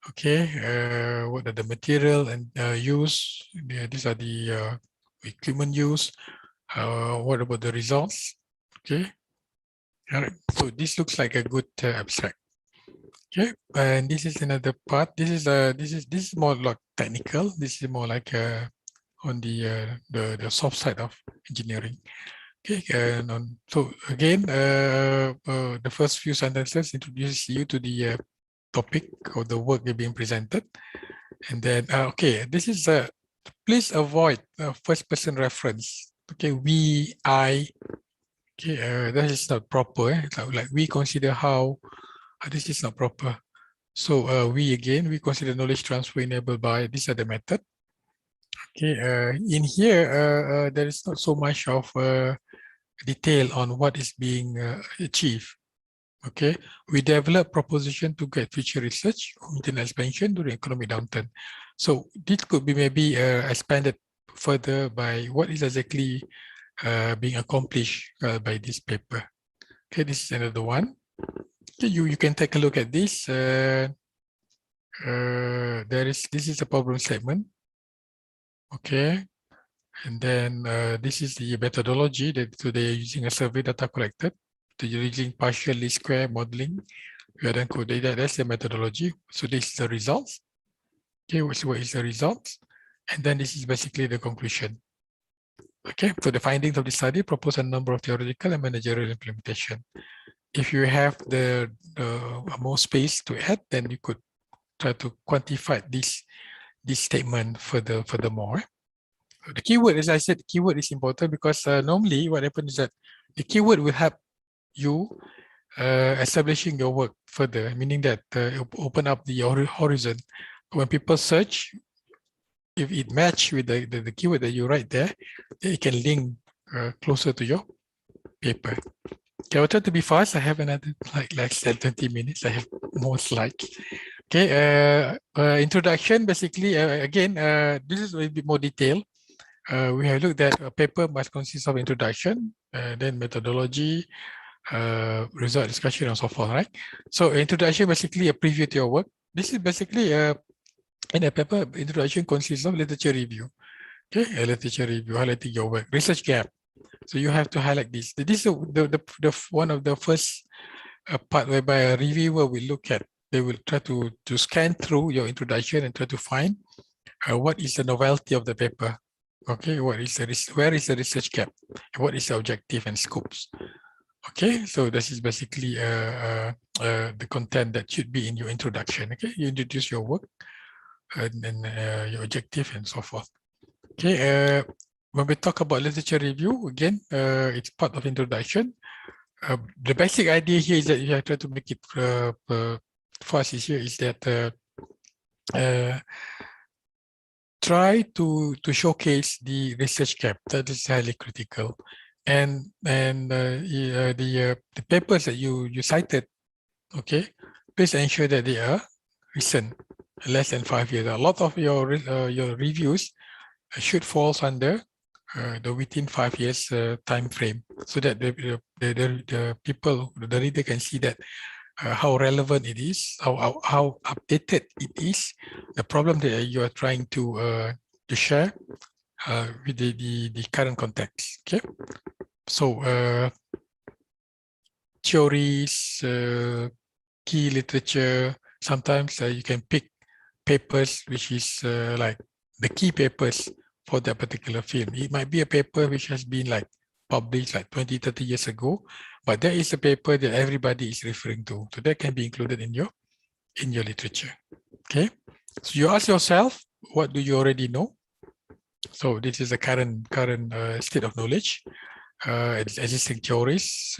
okay, what are the material and use, these are the equipment use, what about the results, okay. All right, so this looks like a good abstract. Okay, and this is another part. This is more like technical. This is more like on the soft side of engineering. Okay, and so again, the first few sentences introduces you to the topic or the work being presented, and then okay, this is please avoid first-person reference. Okay, we, I. Okay, that is not proper. Like we consider how. This is not proper. So we consider knowledge transfer enabled by, these are the method. Okay, in here, there is not so much of detail on what is being achieved. Okay, we develop proposition to get future research on internal expansion during economic downturn. So this could be maybe expanded further by what is exactly being accomplished by this paper. Okay, this is another one. Okay, you can take a look at this. This is a problem statement. Okay, and then this is the methodology that so they're using a survey data collected. They're using partial least square modeling. Then code data. That's the methodology. So this is the results. Okay, what is the results? And then this is basically the conclusion. Okay, so the findings of the study propose a number of theoretical and managerial implementation. If you have the more space to add, then you could try to quantify this statement furthermore. The keyword, as I said, keyword is important because normally what happens is that the keyword will help you establishing your work further, meaning that open up the horizon. When people search, if it match with the keyword that you write there, it can link closer to your paper. Okay, I'll try to be fast. I have another like less than 20 minutes. I have more slides. Okay, introduction, basically, again, this is a little bit more detailed. We have looked at a paper must consist of introduction, then methodology, result discussion, and so forth, right? So introduction, basically a preview to your work. This is basically in a paper, introduction consists of literature review. Okay, a literature review, highlighting your work, research gap. So you have to highlight this. This is the one of the first part whereby a reviewer will look at. They will try to scan through your introduction and try to find what is the novelty of the paper. Okay, where is the research gap? And what is the objective and scopes? Okay, so this is basically the content that should be in your introduction. Okay, you introduce your work and then your objective and so forth. Okay, when we talk about literature review, again, it's part of introduction. The basic idea here is that you have to make it fast here is that try to showcase the research gap. That is highly critical, and the papers that you cited Okay, please ensure that they are recent, less than 5 years. A lot of your reviews should fall under the within 5 years time frame, so that the people, the reader can see that how relevant it is, how updated it is, the problem that you are trying to share with the current context. Okay, so theories, key literature. Sometimes you can pick papers which is like the key papers for that particular field. It might be a paper which has been like published like 20, 30 years ago, but there is a paper that everybody is referring to. So that can be included in your literature. Okay. So you ask yourself, what do you already know? So this is the current state of knowledge. Existing theories,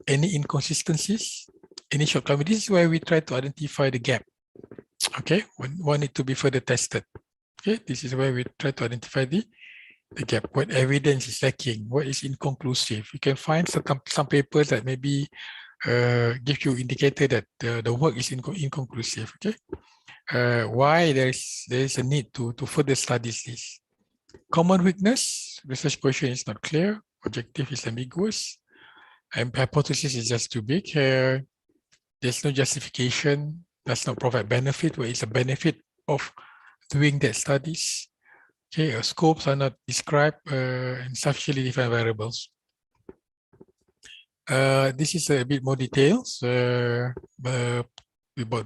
any inconsistencies, any shortcomings. This is where we try to identify the gap. Okay, one need to be further tested. Okay, this is where we try to identify the gap. What evidence is lacking? What is inconclusive? You can find some papers that maybe give you indicator that the work is inconclusive. Okay, why there is a need to further study this. Common weakness: research question is not clear, objective is ambiguous, and hypothesis is just too big. There's no justification, does not provide benefit. What is a benefit of doing that studies? Okay, scopes are not described and sufficiently defined variables. This is a bit more details about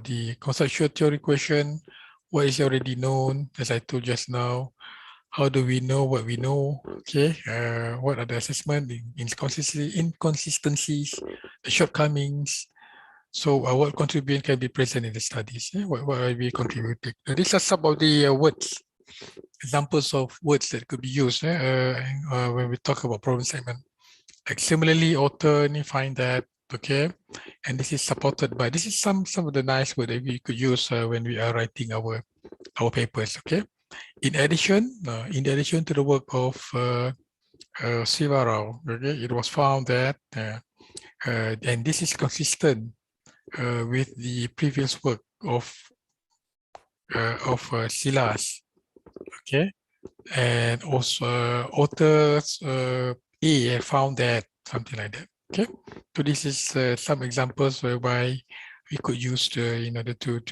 the conceptual theory question. What is already known, as I told just now. How do we know what we know? Okay, what are the assessment, inconsistencies, the shortcomings? So what contribution can be present in the studies? What are we contributing? These are some of the words, examples of words that could be used when we talk about problem statement. Like similarly, author, you find that, okay, and this is supported by, this is some of the nice words that we could use when we are writing our papers, okay. In addition to the work of Siva Rao, okay, it was found that, and this is consistent with the previous work of Silas, okay, and also authors A found that, something like that, okay. So this is some examples whereby we could use in order to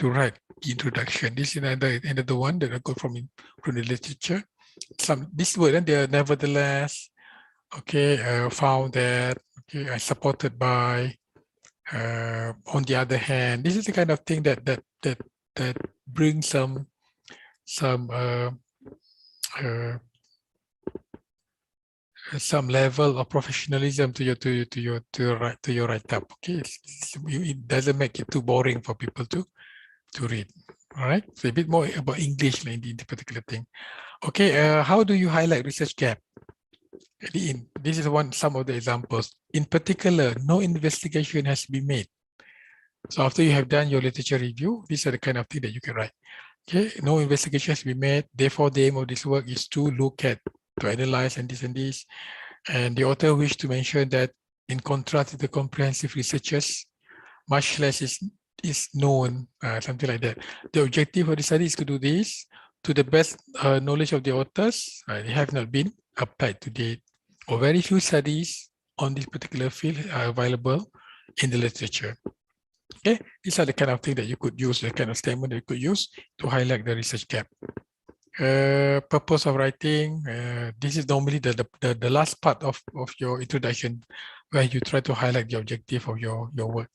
write the introduction. This is another one that I got from the literature. This word, and they are nevertheless, okay, found that, okay, supported by. On the other hand, this is the kind of thing that brings some level of professionalism to your write-up. Okay, it doesn't make it too boring for people to read. All right, so a bit more about English in the particular thing. Okay, how do you highlight research gap? This is some of the examples. In particular, no investigation has been made. So after you have done your literature review, these are the kind of thing that you can write. Okay, no investigation has been made. Therefore, the aim of this work is to look at, to analyze and this. And the author wished to mention that in contrast to the comprehensive researchers, much less is known, something like that. The objective of the study is to do this to the best knowledge of the authors. They have not been applied to date, or very few studies on this particular field are available in the literature. Okay, these are the kind of thing that you could use, the kind of statement that you could use to highlight the research gap. Purpose of writing, this is normally the last part of your introduction, where you try to highlight the objective of your work.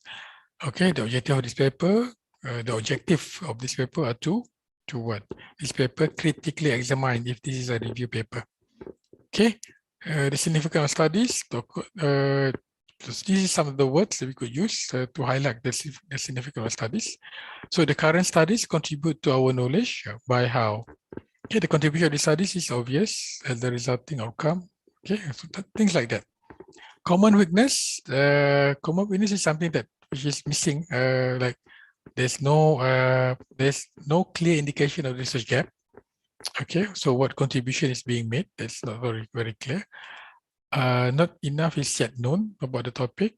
Okay, the objective of this paper, the objective of this paper are to what? This paper critically examine if this is a review paper. Okay, the significance of studies, this is some of the words that we could use to highlight the significance of studies. So the current studies contribute to our knowledge by how? Okay, the contribution of the studies is obvious and the resulting outcome. Okay, so things like that. Common weakness. Common weakness is something that which is missing. Like there's no clear indication of research gap. Okay, so what contribution is being made? That's not very clear. Not enough is yet known about the topic.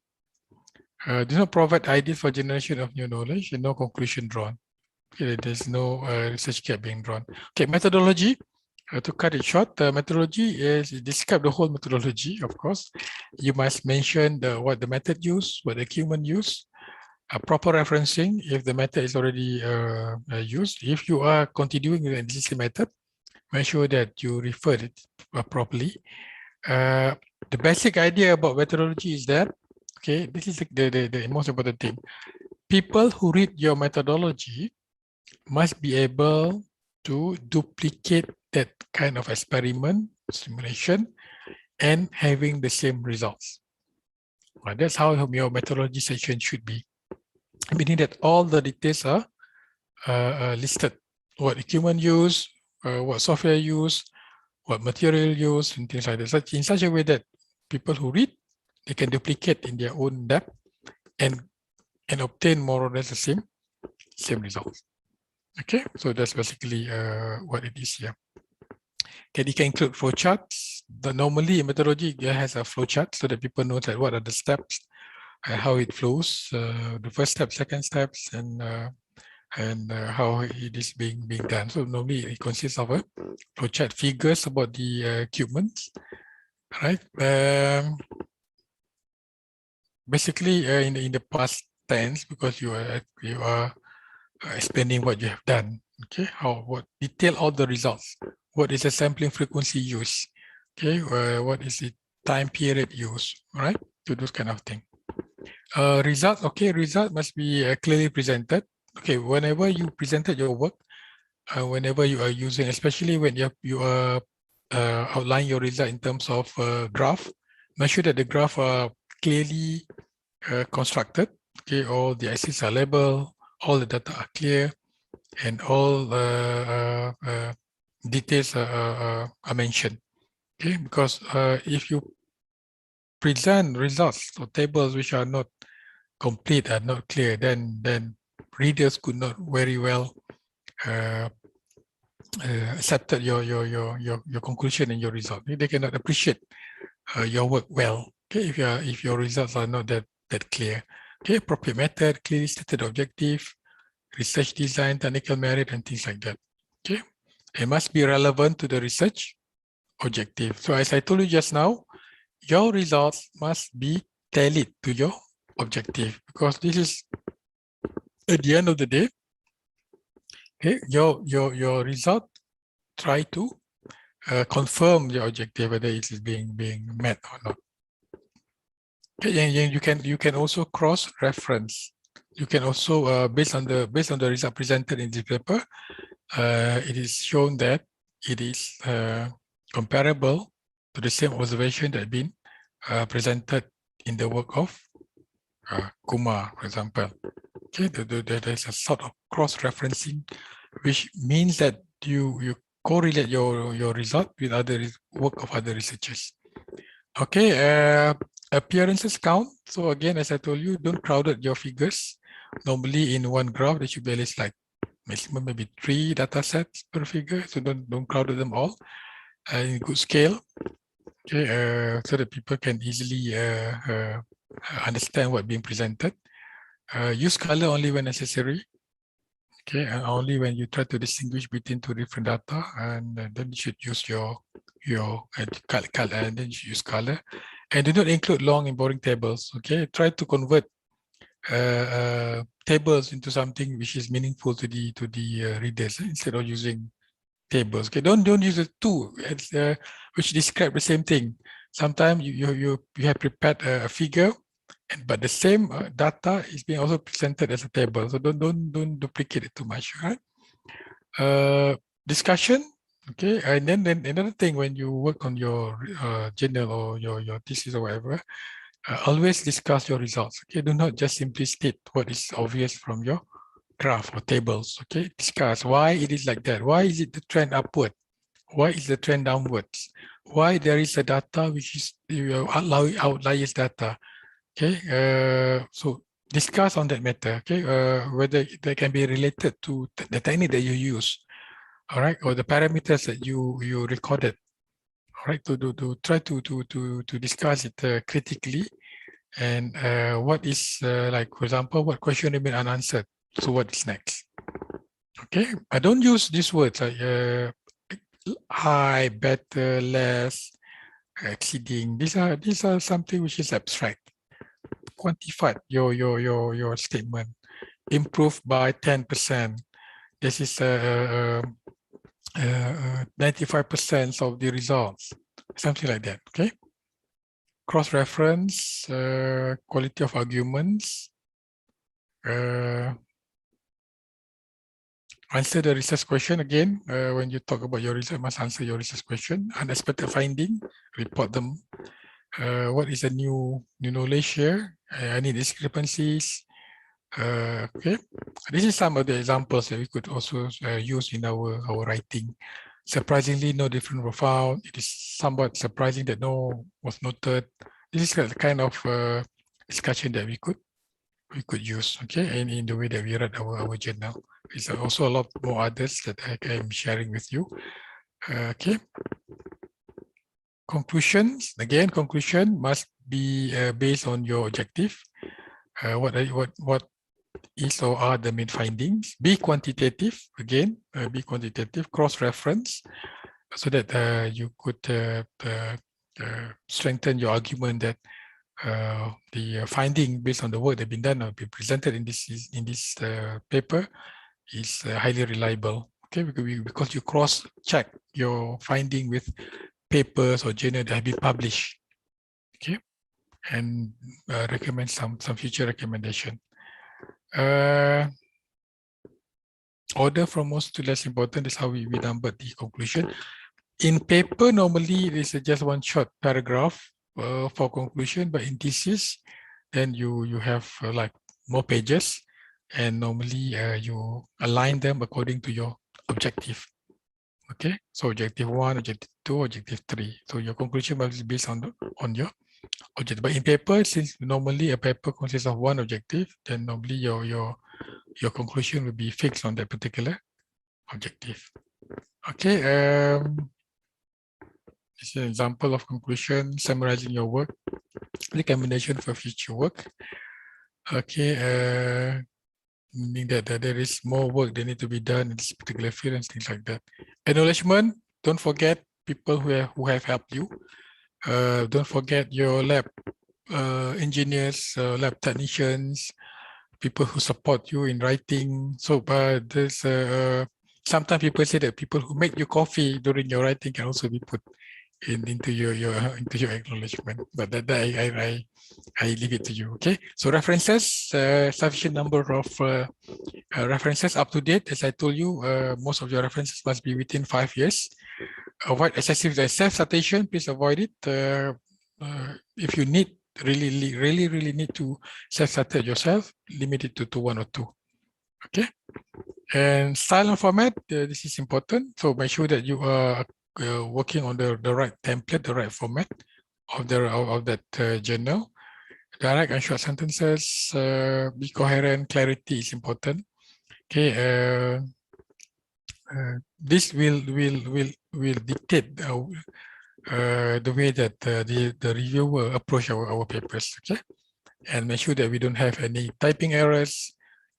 Do not provide ideas for generation of new knowledge and no conclusion drawn. Okay, there's no research gap being drawn. Okay, methodology. To cut it short, the methodology is describe the whole methodology. Of course, you must mention what the method used, what the equipment used, proper referencing if the method is already used. If you are continuing with the existing method, make sure that you refer it properly. The basic idea about methodology is that, okay, this is the most important thing. People who read your methodology must be able to duplicate that kind of experiment, simulation, and having the same results. That's how your methodology section should be. Meaning that all the details are listed. What equipment used, what software used, what material used, and things like that. In such a way that people who read, they can duplicate in their own depth and obtain more or less the same results. Okay, so that's basically what it is here. Okay, you can include flowcharts. Normally, methodology has a flowchart so that people know that what are the steps, how it flows, the first step, second steps, and how it is being done. So normally it consists of a flowchart, figures about the equipment, right? Basically, in the past tense, because you are explaining what you have done. Okay, what detail all the results. What is the sampling frequency used? Okay, what is the time period used? Right, to those kind of thing. Result. Okay, result must be clearly presented. Okay, whenever you presented your work, whenever you are using, especially when you are outline your result in terms of graph, make sure that the graph are clearly constructed. Okay, all the axes are labeled, all the data are clear, and all details are mentioned. Okay, because if you present results or tables which are not complete and not clear, then readers could not very well accepted your conclusion and your result. They cannot appreciate your work well. Okay, if your results are not that clear. Okay, appropriate method, clearly stated objective, research design, technical merit, and things like that. Okay, it must be relevant to the research objective. So as I told you just now, your results must be tallied to your objective, because this is at the end of the day. Okay, your result try to confirm your objective whether it is being met or not. Okay, and you can also cross reference. You can also based on the result presented in this paper, it is shown that it is comparable to the same observation that been presented in the work of Kumar, for example. Okay, there's a sort of cross-referencing, which means that you correlate your result with other work of other researchers. Okay, appearances count. So again, as I told you, don't crowd your figures. Normally in one graph, there should be at least like maximum maybe 3 data sets per figure. So don't crowd them all in good scale. Okay, so that people can easily understand what being presented. Use color only when necessary. Okay, and only when you try to distinguish between 2 different data, and then you should use your color, and then you should use color. And do not include long and boring tables. Okay, try to convert tables into something which is meaningful to the readers instead of using tables. Okay, don't use the two which describe the same thing. Sometimes you have prepared a figure, but the same data is being also presented as a table. So don't duplicate it too much, right? Discussion, okay. And then another thing, when you work on your journal or your thesis or whatever, always discuss your results. Okay, do not just simply state what is obvious from your graph or tables. Okay, discuss why it is like that. Why is it the trend upward? Why is the trend downwards? Why there is a data which is outliers data? Okay, so discuss on that matter. Okay, whether they can be related to the technique that you use, all right, or the parameters that you recorded. All right, to try to discuss it critically, And what is like, for example, what question remain unanswered? So what is next? Okay, I don't use these words like high, better, less, exceeding. These are something which is abstract. Quantified your statement. Improved by 10%. This is 95% of the results, something like that. Okay. Cross-reference, quality of arguments. Answer the research question again. When you talk about your research, must answer your research question. Unexpected finding, report them. What is the new knowledge here? Any discrepancies? Okay, this is some of the examples that we could also use in our writing. Surprisingly, no different were found. It is somewhat surprising that no was noted. This is the kind of discussion that we could use, okay, in the way that we read our journal. There's also a lot more others that I am sharing with you. Okay. Conclusions. Again, conclusion must be based on your objective. What is or are the main findings? Be quantitative. Again, be quantitative. Cross-reference, so that you could strengthen your argument that the finding based on the work that has been done or be presented in this paper is highly reliable. Okay, because you cross-check your finding with papers or journal that have been published. Okay, and recommend some future recommendation. Order from most to less important is how we number the conclusion. In paper, normally it is just one short paragraph for conclusion, but in thesis, then you have like more pages, and normally you align them according to your objective. Okay, so objective 1, objective 2, objective 3. So your conclusion must be based on your objective. But in paper, since normally a paper consists of one objective, then normally your conclusion will be fixed on that particular objective. Okay, this is an example of conclusion, summarizing your work, recommendation for future work. Okay, meaning that there is more work that need to be done in this particular field and things like that. Acknowledgement, don't forget people who have helped you. Don't forget your lab engineers, lab technicians, people who support you in writing. So there's sometimes people say that people who make you coffee during your writing can also be put into your acknowledgement, but that I leave it to you. Okay, so references, sufficient number of references up to date. As I told you, most of your references must be within 5 years. Avoid excessive self-citation. Please avoid it. If you need really need to self-cite yourself, limit it to 1 or 2. Okay, and style and format. This is important. So make sure that you are working on the right template, the right format of that journal. Direct and short sentences. Be coherent. Clarity is important. Okay. This will dictate the way that the reviewer approach our papers. Okay, and make sure that we don't have any typing errors.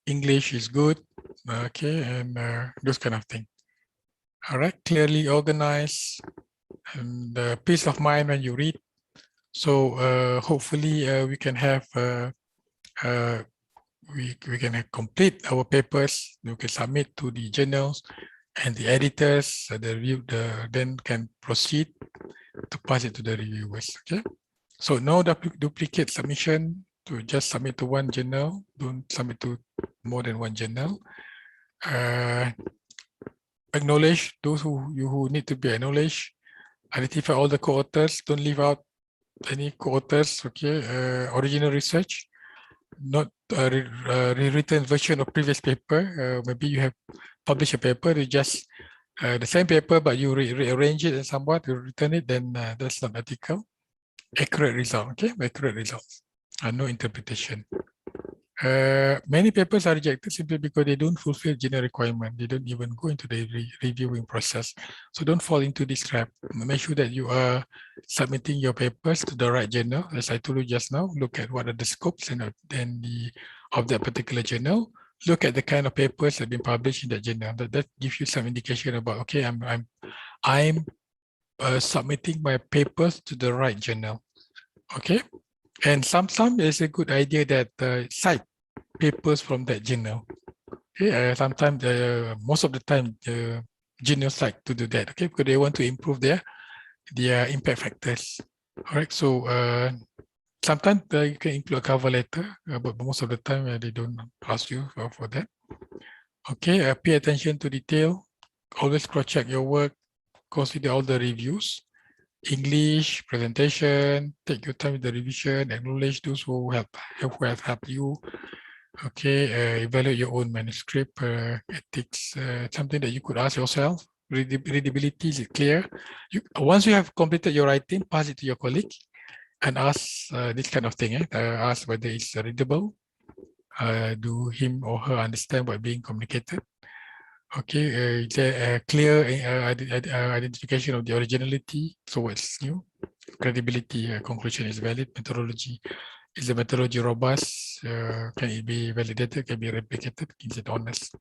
English is good. Okay, and those kind of thing. All right, clearly organized, and peace of mind when you read. So hopefully we can have we can complete our papers. We can submit to the journals, and the editors, then can proceed to pass it to the reviewers. Okay, so no duplicate submission. To just submit to one journal. Don't submit to more than one journal. Acknowledge those who need to be acknowledged. Identify all the co-authors. Don't leave out any co-authors. Okay, original research, not rewritten version of previous paper. Maybe you have published a paper, you just the same paper, but you rearrange it and somewhat, you return it, then that's not ethical. Accurate result. Okay, accurate results. No interpretation. Many papers are rejected simply because they don't fulfill journal requirement. They don't even go into the reviewing process. So don't fall into this trap. Make sure that you are submitting your papers to the right journal. As I told you just now, look at what are the scopes and then of that particular journal. Look at the kind of papers that have been published in that journal. That gives you some indication about, okay, I'm submitting my papers to the right journal. Okay, and sometimes it's a good idea that cite papers from that journal. Okay, sometimes most of the time the journals like to do that. Okay, because they want to improve their impact factors. All right, so sometimes you can include a cover letter, but most of the time they don't ask you for that. Okay, pay attention to detail. Always cross-check your work. Consider all the reviews. English, presentation, take your time with the revision, acknowledge those who have helped you. Okay, evaluate your own manuscript, ethics, something that you could ask yourself. Readability, is it clear? Once you have completed your writing, pass it to your colleague and ask this kind of thing. Ask whether it's readable. Do him or her understand what being communicated? Okay, is there a clear identification of the originality? So what's new? Credibility, conclusion is valid. Methodology, is the methodology robust? Can it be validated? Can be replicated? Is it honest?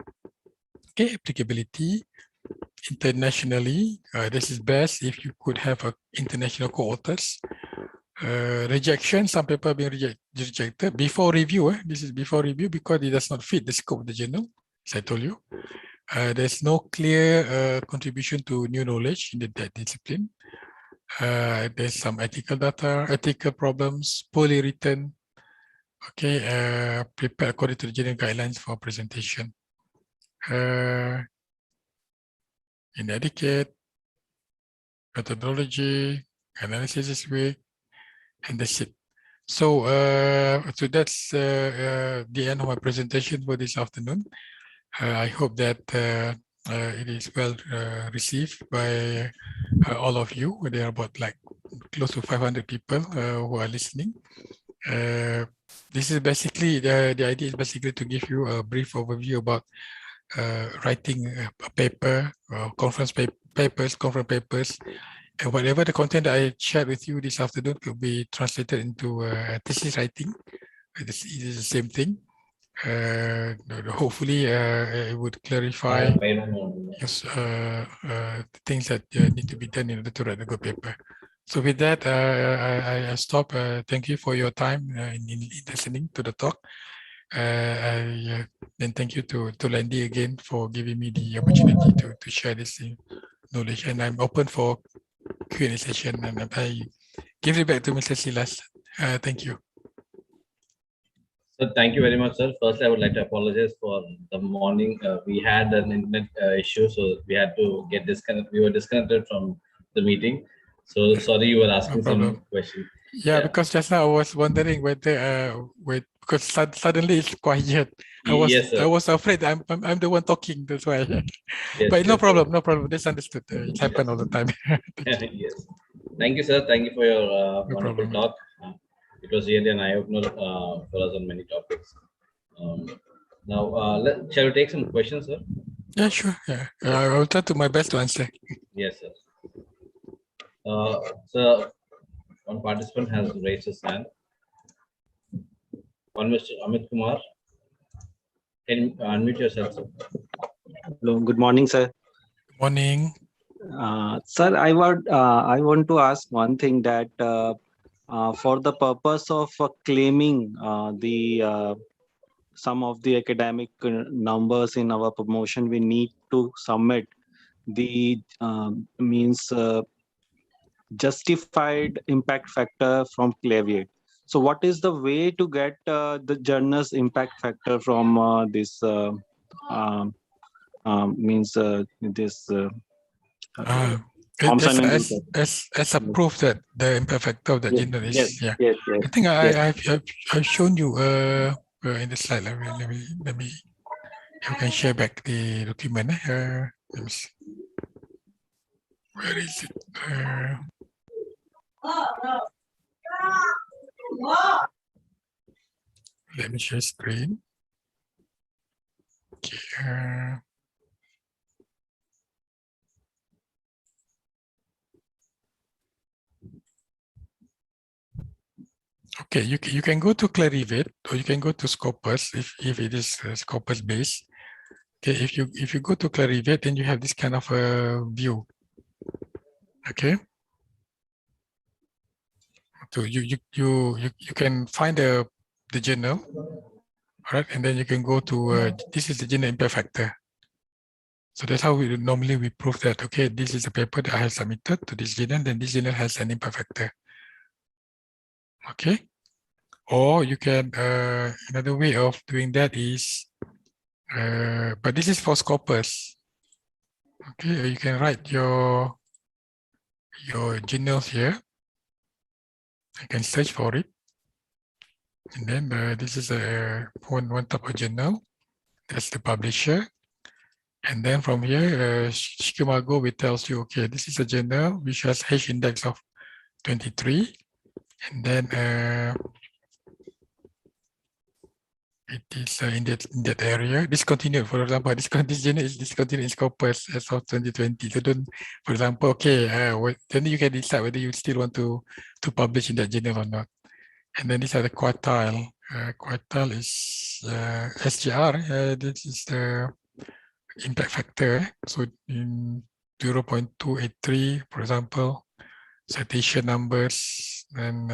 Okay, applicability internationally. This is best if you could have international co-authors. Rejection, some paper being rejected before review. This is before review because it does not fit the scope of the journal, as I told you. There's no clear contribution to new knowledge in that discipline. There's some ethical problems, poorly written. Okay, prepare according to the general guidelines for presentation. Inadequate, methodology, analysis is weak, and that's it. So, so that's the end of my presentation for this afternoon. I hope that it is well received by all of you. There are about like close to 500 people who are listening. This is basically, the idea is basically to give you a brief overview about writing a paper, conference papers, and whatever the content that I shared with you this afternoon could be translated into thesis writing. It is the same thing. Hopefully it would clarify things that need to be done in order to write a good paper. So with that, I stop. Thank you for your time in listening to the talk. And thank you to Landy again for giving me the opportunity to share this knowledge. And I'm open for Q&A session. And I give it back to Mr. Silas. Thank you. So thank you very much, sir. First, I would like to apologize for the morning. We had an internet issue, so we had to get disconnected. We were disconnected from the meeting. So sorry, you were asking some question. Yeah, because just now I was wondering whether because suddenly it's quiet. I was afraid I'm the one talking. That's why. Yes, but no problem, no problem. That's understood. It happens all the time. Yes. Thank you, sir. Thank you for your wonderful talk. It was really an eye-opener for us on many topics. Now, shall we take some questions, sir? Yeah, sure. Yeah, I will try to my best to answer. Yes, sir. So, one participant has raised his hand. One, Mr. Amit Kumar. Can you unmute yourself, sir? Hello. Good morning, sir. Good morning. Sir, I want to ask one thing that. For the purpose of claiming some of the academic numbers in our promotion, we need to submit the justified impact factor from Cleviate. So what is the way to get the journal's impact factor from this as a proof that the impact factor of the journal is yes. I think I've shown you in the slide. Let me you can share back the document. Let me see. Where is it? Let me share screen. Okay. Okay, you can go to Clarivate or you can go to Scopus if it is Scopus based. Okay, if you go to Clarivate, then you have this kind of a view. Okay. So you can find the journal, right? And then you can go to this is the journal impact factor. So that's how we normally prove that, okay, this is a paper that I have submitted to this journal, then this journal has an impact factor. Okay. Or you can, another way of doing that is, but this is for Scopus. Okay, you can write your journals here. You can search for it. And then this is a one type of journal. That's the publisher. And then from here, Schema Go will tells you, okay, this is a journal which has H index of 23. And then it is in that area. Discontinued, for example, this journal is discontinued in Scopus as of 2020. So don't, for example, okay, then you can decide whether you still want to publish in that journal or not. And then these are the quartile. Quartile is SGR. This is the impact factor. So in 0.283, for example, citation numbers, and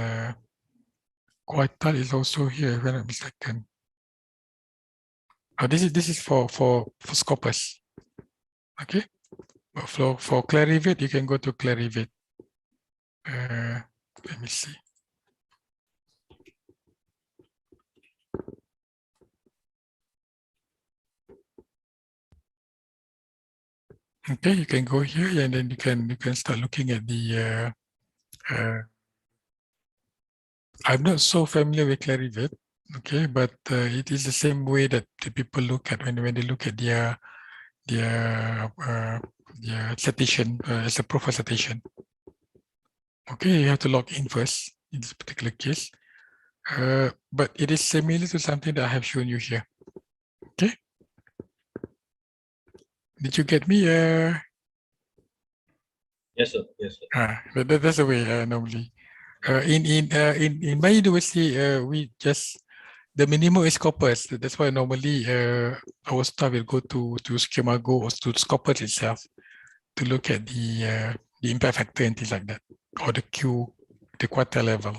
quartile is also here. Wait a second. Oh, this is for Scopus. Okay. But for Clarivate, you can go to Clarivate. Let me see. Okay, you can go here and then you can start looking at the. I'm not so familiar with Clarivate, okay, but it is the same way that the people look at when they look at their citation as a profile citation. Okay, you have to log in first in this particular case, but it is similar to something that I have shown you here. Okay, did you get me? Yes, sir. Yes, sir. That's the way normally. In my university, we just the minimum is Scopus. That's why normally our staff will go to Schema Go or to Scopus itself to look at the impact factor and things like that, or the quartile level.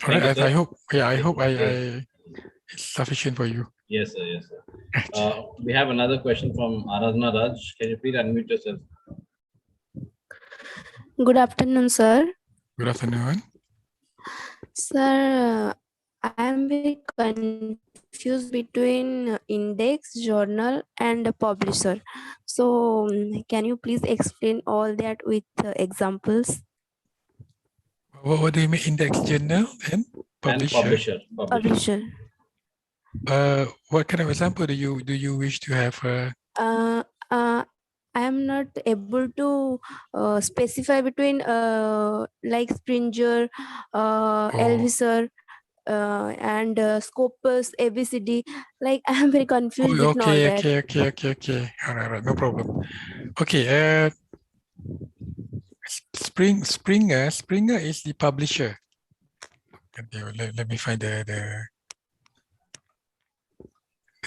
All right. I hope. Yeah, I hope it's sufficient for you. Yes, sir. Yes, sir. We have another question from Aradhana Raj. Can you please unmute yourself? Good afternoon, sir. Good afternoon. Sir, I am very confused between index, journal, and publisher. So, can you please explain all that with examples? What do you mean index, journal, and publisher? And publisher. Publisher. What kind of example do you wish to have? I am not able to specify between like Springer, Elviser, and Scopus, ABCD. Like I am very confused with all that. Okay. All right, no problem. Okay. Springer is the publisher. Okay, let me find the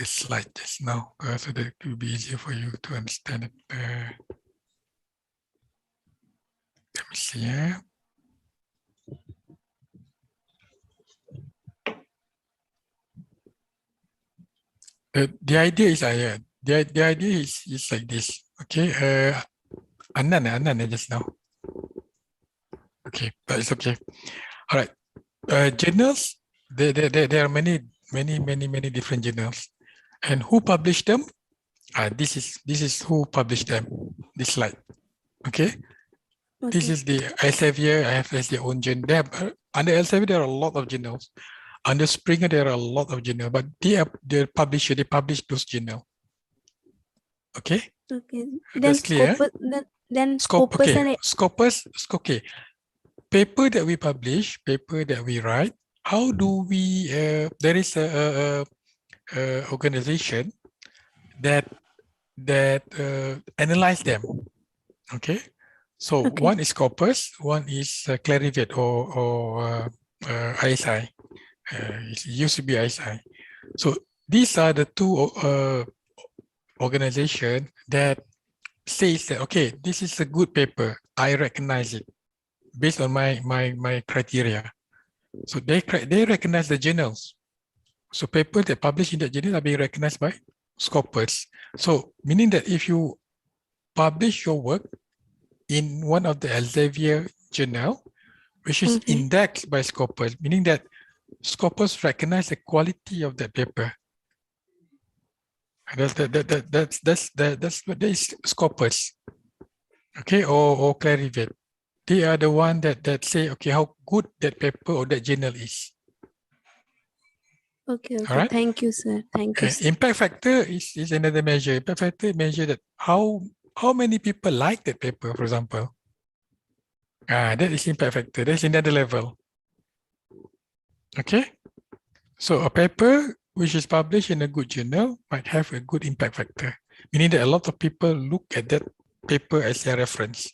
slide just now, so that it will be easier for you to understand it. Let me see. The idea is the idea is like this. Okay. Anand just now. Okay, but it's okay. All right. Journals. There are many different journals, and who published them? This is who published them. This slide. Okay. This is the Elsevier. I have their own journal. Under Elsevier, there are a lot of journals. Under Springer, there are a lot of journals, but the publisher, they publish those journals. Okay. Okay. That's clear. Then Scopus. Okay. Paper that we publish, paper that we write, how do we, there is a organization that analyze them. Okay, so Okay. one is Scopus, one is Clarivate or ISI. It used to be ISI. So these are the two organizations that says that, okay, this is a good paper. I recognize it based on my criteria. So they recognize the journals. So papers that publish in that journal are being recognized by Scopus. So meaning that if you publish your work in one of the Elsevier journal, which is Okay. indexed by Scopus, meaning that Scopus recognize the quality of that paper. That's what is Scopus, okay, or Clarivate. They are the one that say, okay, how good that paper or that journal is. Okay. All Okay. right. Thank you, sir. Thank you, sir. Impact factor is another measure. Impact factor measure that how many people like that paper, for example. That is impact factor. That's another level. Okay. So a paper which is published in a good journal might have a good impact factor, meaning that a lot of people look at that paper as their reference.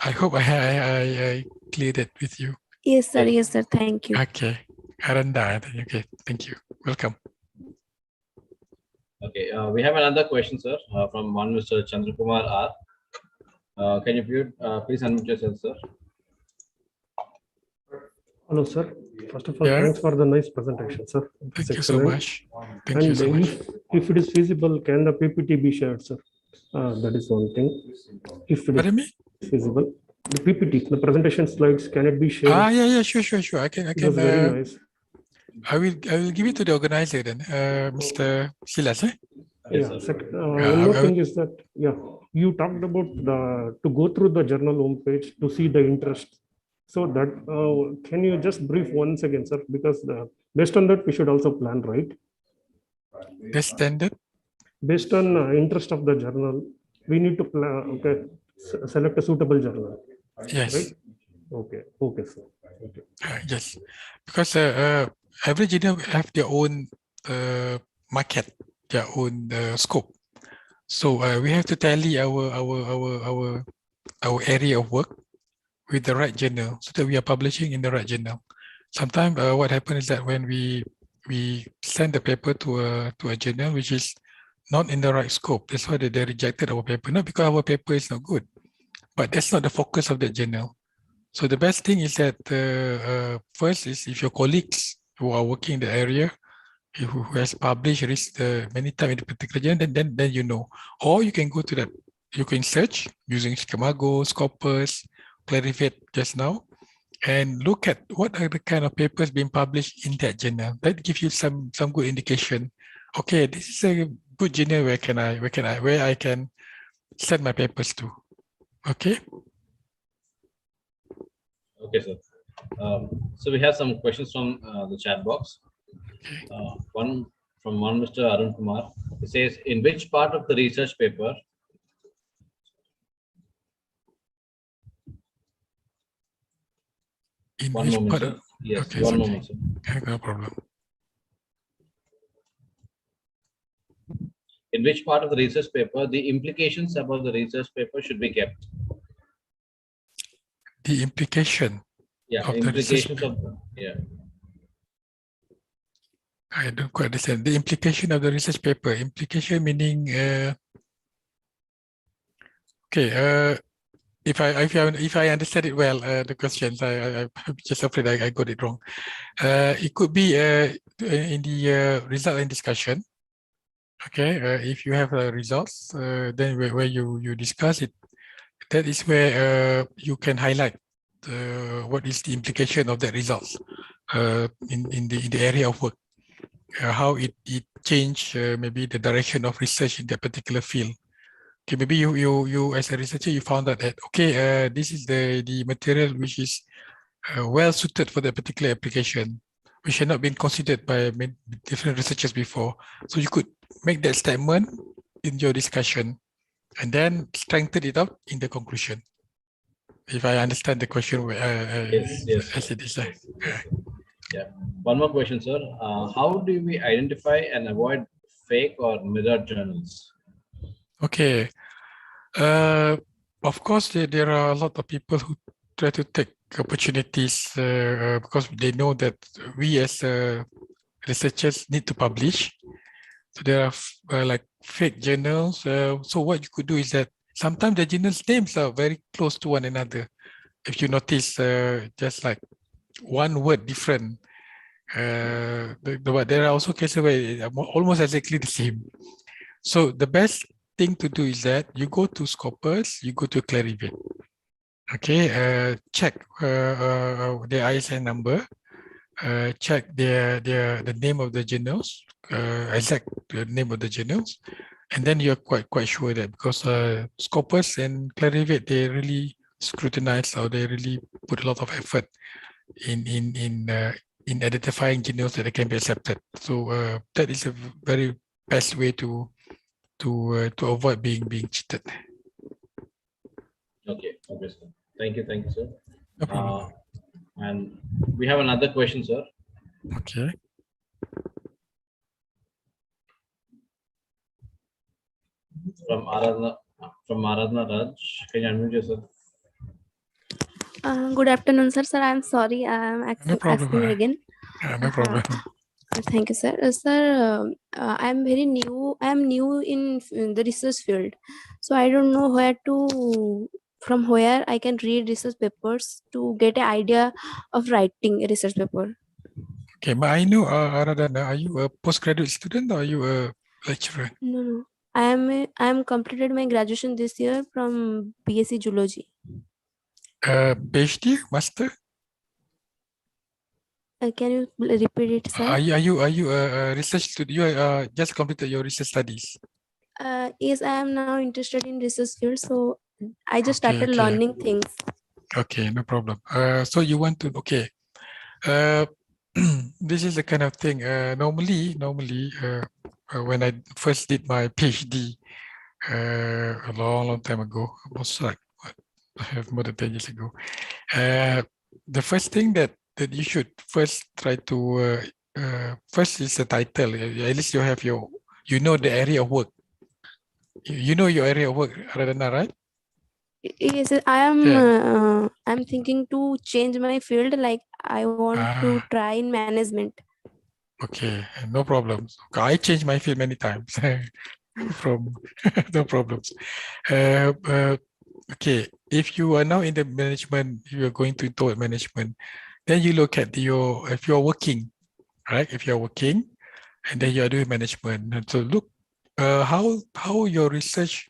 I hope I cleared it with you. Yes, sir. Yes, sir. Thank you. Okay. Aranda. Okay. Thank you. Welcome. Okay, we have another question, sir, from one Mr. Chandrakumar R. Can you please unmute yourself, sir? Hello, sir. First of all, Yeah. thanks for the nice presentation, sir. It's Thank you so excellent. much. Thank you And so much. if it is feasible, can the PPT be shared, sir? That is one thing. If it Pardon me? is feasible, the PPT, the presentation slides, can it be shared? Yeah, sure. I can. It was very nice. I will give it to the organizer then, Mr. Silas. Yeah. Yeah, One more I thing is that, yeah, you talked about to go through the journal homepage to see the interest. So that can you just brief once again, sir? Because based on that, we should also plan, right? the standard. Based on interest of the journal, we need to plan. Okay, select a suitable journal. Yes. Right? Okay, sir. Okay. Yes, because every journal have their own market, their own scope. So we have to tally our area of work with the right journal so that we are publishing in the right journal. Sometimes what happens is that when we send the paper to a journal which is not in the right scope, that's why they rejected our paper. Not because our paper is not good, but that's not the focus of the journal. So the best thing is that first is if your colleagues who are working in the area, who has published many times in the particular journal, then you know. Or you can go to that, you can search using Schemago, Scopus, Clarivate just now, and look at what are the kind of papers being published in that journal. That gives you some good indication. Okay, this is a good journal where I can send my papers to. Okay. Okay, sir. So we have some questions from the chat box. One from Mr. Arun Kumar. It says, in which part of the research paper In one which moment, part? sir. Yes, Okay, one okay. moment, sir. No problem. In which part of the research paper the implications about the research paper should be kept? The implication. Yeah, Of the research implications of yeah. I don't quite understand. The implication of the research paper. Implication meaning, okay, if I understand it well, the questions, I'm just afraid I got it wrong. It could be in the result and discussion. Okay, if you have results, then where you discuss it, that is where you can highlight what is the implication of that results in the area of work, how it changed maybe the direction of research in that particular field. Okay, maybe you as a researcher you found out that okay, this is the material which is well suited for that particular application, which had not been considered by different researchers before. So you could make that statement in your discussion and then strengthen it out in the conclusion. If I understand the question Yes. as it is. Yeah. One more question, sir. How do we identify and avoid fake or mirror journals? Okay. Of course, there are a lot of people who try to take opportunities because they know that we as researchers need to publish. So there are like fake journals. So what you could do is that sometimes the journals names are very close to one another. If you notice, just like one word different. But there are also cases where it's almost exactly the same. So the best thing to do is that you go to Scopus, you go to Clarivate. Okay, check the ISN number, check the name of the journals, exact the name of the journals, and then you're quite sure that because Scopus and Clarivate, they really scrutinize or they really put a lot of effort in identifying journals that can be accepted. So that is a very best way to avoid being cheated. Okay, okay, sir. Thank you, sir. No problem. And we have another question, sir. Okay. From Aradhana Raj. Can you unmute yourself? Good afternoon, sir. Sir, I'm sorry. I'm No problem. asking again. No problem. Thank you, sir. Sir, I'm very new. I'm new in the research field, so I don't know from where I can read research papers to get an idea of writing a research paper. Okay, but I know, Aradhana, are you a postgraduate student or are you a lecturer? No. I'm completed my graduation this year from BSc Zoology. PhD, master? Can you repeat it, sir? Are you a research student? You just completed your research studies. Yes, I am now interested in research field, so I just Okay, started okay. learning things. Okay, no problem. So you want to, okay. This is the kind of thing. Normally, when I first did my PhD a long time ago, almost like what, I have more than 10 years ago. The first thing that you should first try to first is the title. At least you have you know the area of work. You know your area of work, Radhana, right? Yes, I am. Yeah. I'm thinking to change my field. Like I want to try in management. Okay, no problems. I changed my field many times. From no problems. Okay, if you are now in the management, you are going to toward management, then you look at if you're working, right? If you're working, and then you are doing management, and so look how your research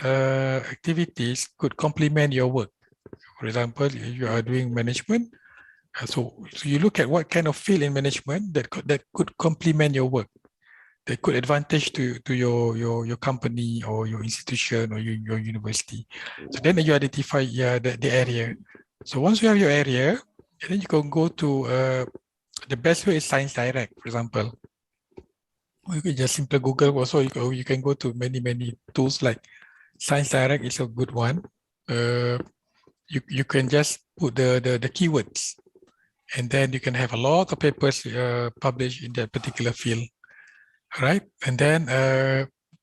activities could complement your work. For example, if you are doing management, so you look at what kind of field in management that could complement your work, that could advantage to your company or your institution or your university. So then you identify the area. So once you have your area, and then you can go to the best way is Science Direct, for example. Or you can just simply Google. Also, you can go to many tools like Science Direct is a good one. You can just put the keywords, and then you can have a lot of papers published in that particular field, right? And then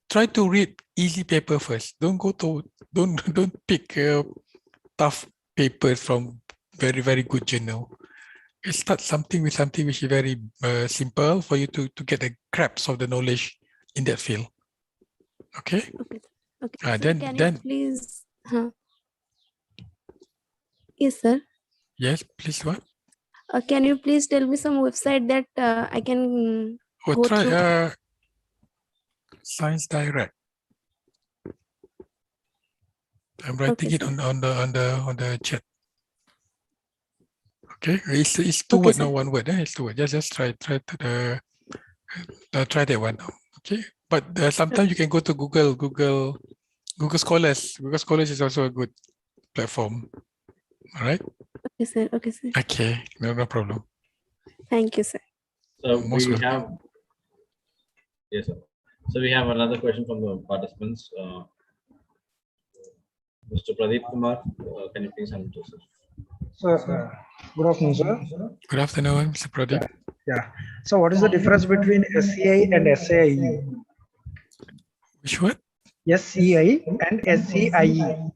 try to read easy paper first. Don't pick tough papers from very good journal. Start something with something which is very simple for you to get a grasp of the knowledge in that field. Okay. Okay. Sir, can you please? Yes, sir. Yes, please. What? Can you please tell me some website that I can go try through? Science Direct. I'm writing it on the chat. Okay, it's two word, not one word. It's two word. Just try to try that one. Okay, but sometimes you can go to Google Scholars. Google Scholars is also a good platform. All right. Okay, sir. Okay, sir. Okay, no problem. Thank you, sir. So we have, yes, sir. So we have another question from the participants. Mr. Pradeep Kumar, can you please unmute yourself? So, good afternoon, sir. Good afternoon, Mr. Pradeep. Yeah. So, what is the difference between SCI and SAIE? Which one? SCI and SCIE.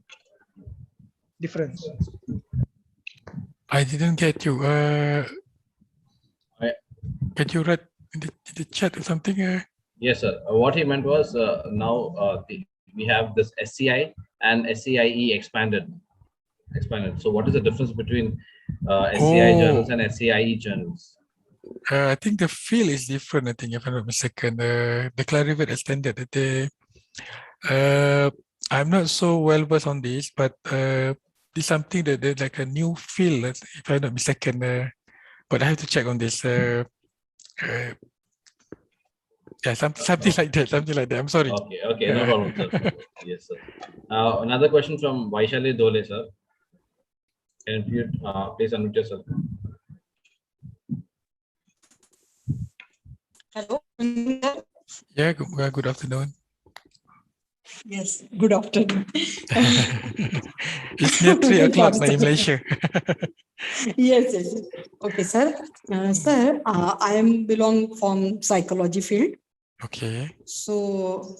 Difference. I didn't get you. I- Can you write in the chat or something? Yes, sir. What he meant was now we have this SCI and SCIE expanded. So what is the difference between SCI journals and SCIE journals? I think the feel is different. I think, if I'm not mistaken, the Clarivate extended. I'm not so well versed on this, but it's something that like a new feel, if I'm not mistaken. But I have to check on this. Yeah, something like that. Something like that. I'm sorry. Okay, no problem, sir. Yes, sir. Another question from Vaishali Dole, sir. Can you please unmute yourself? Hello. Yeah, good afternoon. Yes, good afternoon. It's near 3 o'clock now in Malaysia. Yes. Okay, sir. Sir, I am belong from psychology field. Okay. So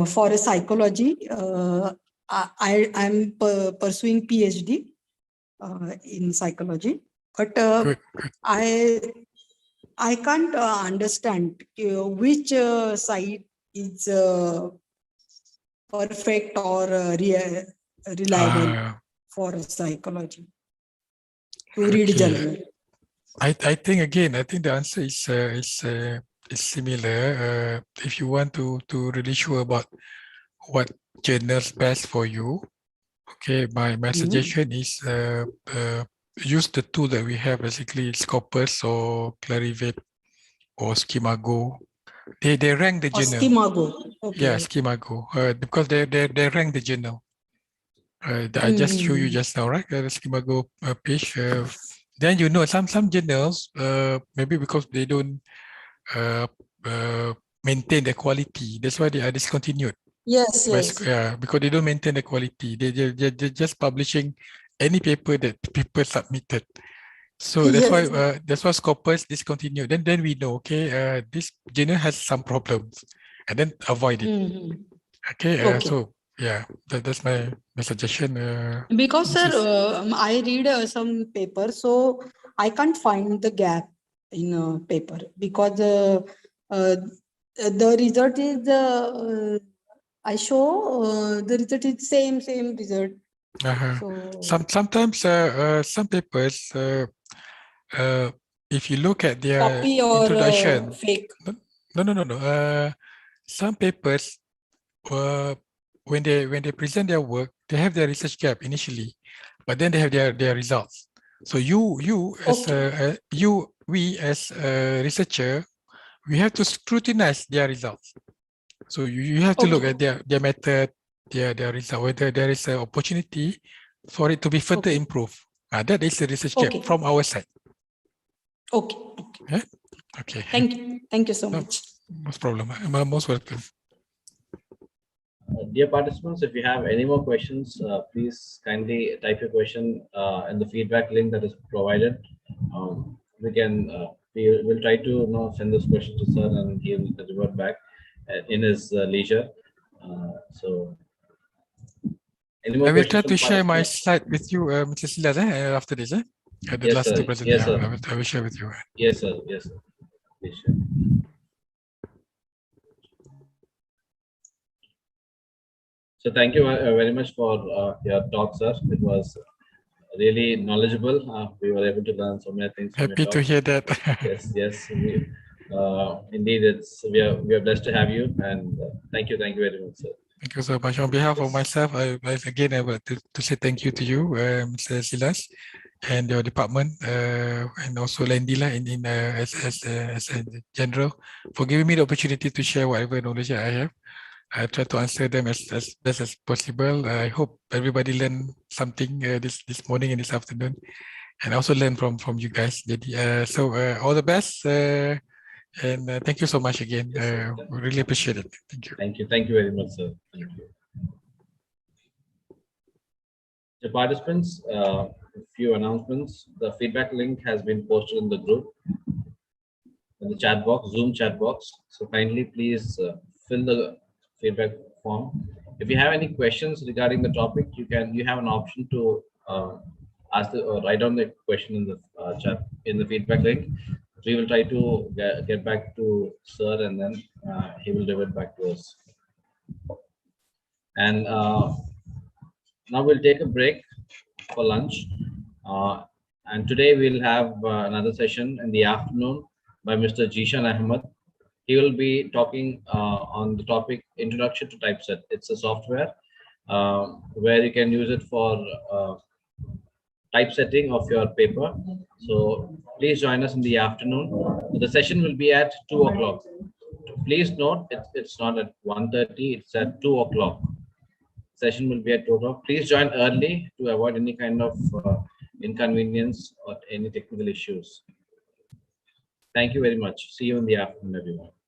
for a psychology, I'm pursuing PhD in psychology, but Good. I can't understand which site is perfect or reliable for psychology to read Okay. journal. I think again, I think the answer is similar. If you want to really sure about what journals best for you, okay, my suggestion is use the tool that we have, basically Scopus or Clarivate or Schemago. They rank the Or journal. Schemago. Okay. Yeah, Schemago. Because they rank the journal. I just show you just now, right? The Schemago page. Then you know some journals, maybe because they don't maintain the quality, that's why they are discontinued. Yes. Yeah, because they don't maintain the quality. They're just publishing any paper that people submitted. So that's Yes. why Scopus discontinued. Then we know, okay, this journal has some problems, and then avoid it. Okay. Okay. So yeah, that's my suggestion. Because this sir, is- I read some paper, so I can't find the gap in a paper because the result is I show the result is same result. So Sometimes some papers, if you look at their copy or introduction, fake. no. Some papers, when they present their work, they have their research gap initially, but then they have their results. So you as we as a researcher, we have to scrutinize their results. So you have to look at their method, their result, whether there is an opportunity for it to be further improved. That is the research gap from our side. Okay. Yeah? Okay. Thank you so much. Most problem. Most welcome. Dear participants, if you have any more questions, please kindly type your question in the feedback link that is provided. We'll try to send this question to sir, and he'll revert back in his leisure. So, any more I will questions try to share my participants? slide with you, Mr. Silas, after this. The Yes, last sir. two presentations. Yes, sir. I will share with you. Yes, sir. Please share. So thank you very much for your talk, sir. It was really knowledgeable. We were able to learn so many things. Happy to hear that. Yes. Indeed, we are blessed to have you, and thank you very much, sir. Thank you so much. On behalf of myself, I would to say thank you to you, Mr. Silas, and your department, and also Landila as a general, for giving me the opportunity to share whatever knowledge I have. I try to answer them as best as possible. I hope everybody learned something this morning and this afternoon, and also learn from you guys. So all the best, and thank you so much again. We really appreciate it. Thank you. Thank you very much, sir. Thank you. The participants, few announcements. The feedback link has been posted in the group, in the chat box, Zoom chat box. So kindly please fill the feedback form. If you have any questions regarding the topic, you have an option to write down the question in the chat in the feedback link. We will try to get back to sir, and then he will revert back to us. And now we'll take a break for lunch. And today we'll have another session in the afternoon by Mr. Jishan Ahmed. He will be talking on the topic Introduction to Typeset. It's a software where you can use it for typesetting of your paper. So please join us in the afternoon. The session will be at 2 o'clock. Please note it's not at 1:30, it's at 2 o'clock. Session will be at 2 o'clock. Please join early to avoid any kind of inconvenience or any technical issues. Thank you very much. See you in the afternoon, everyone.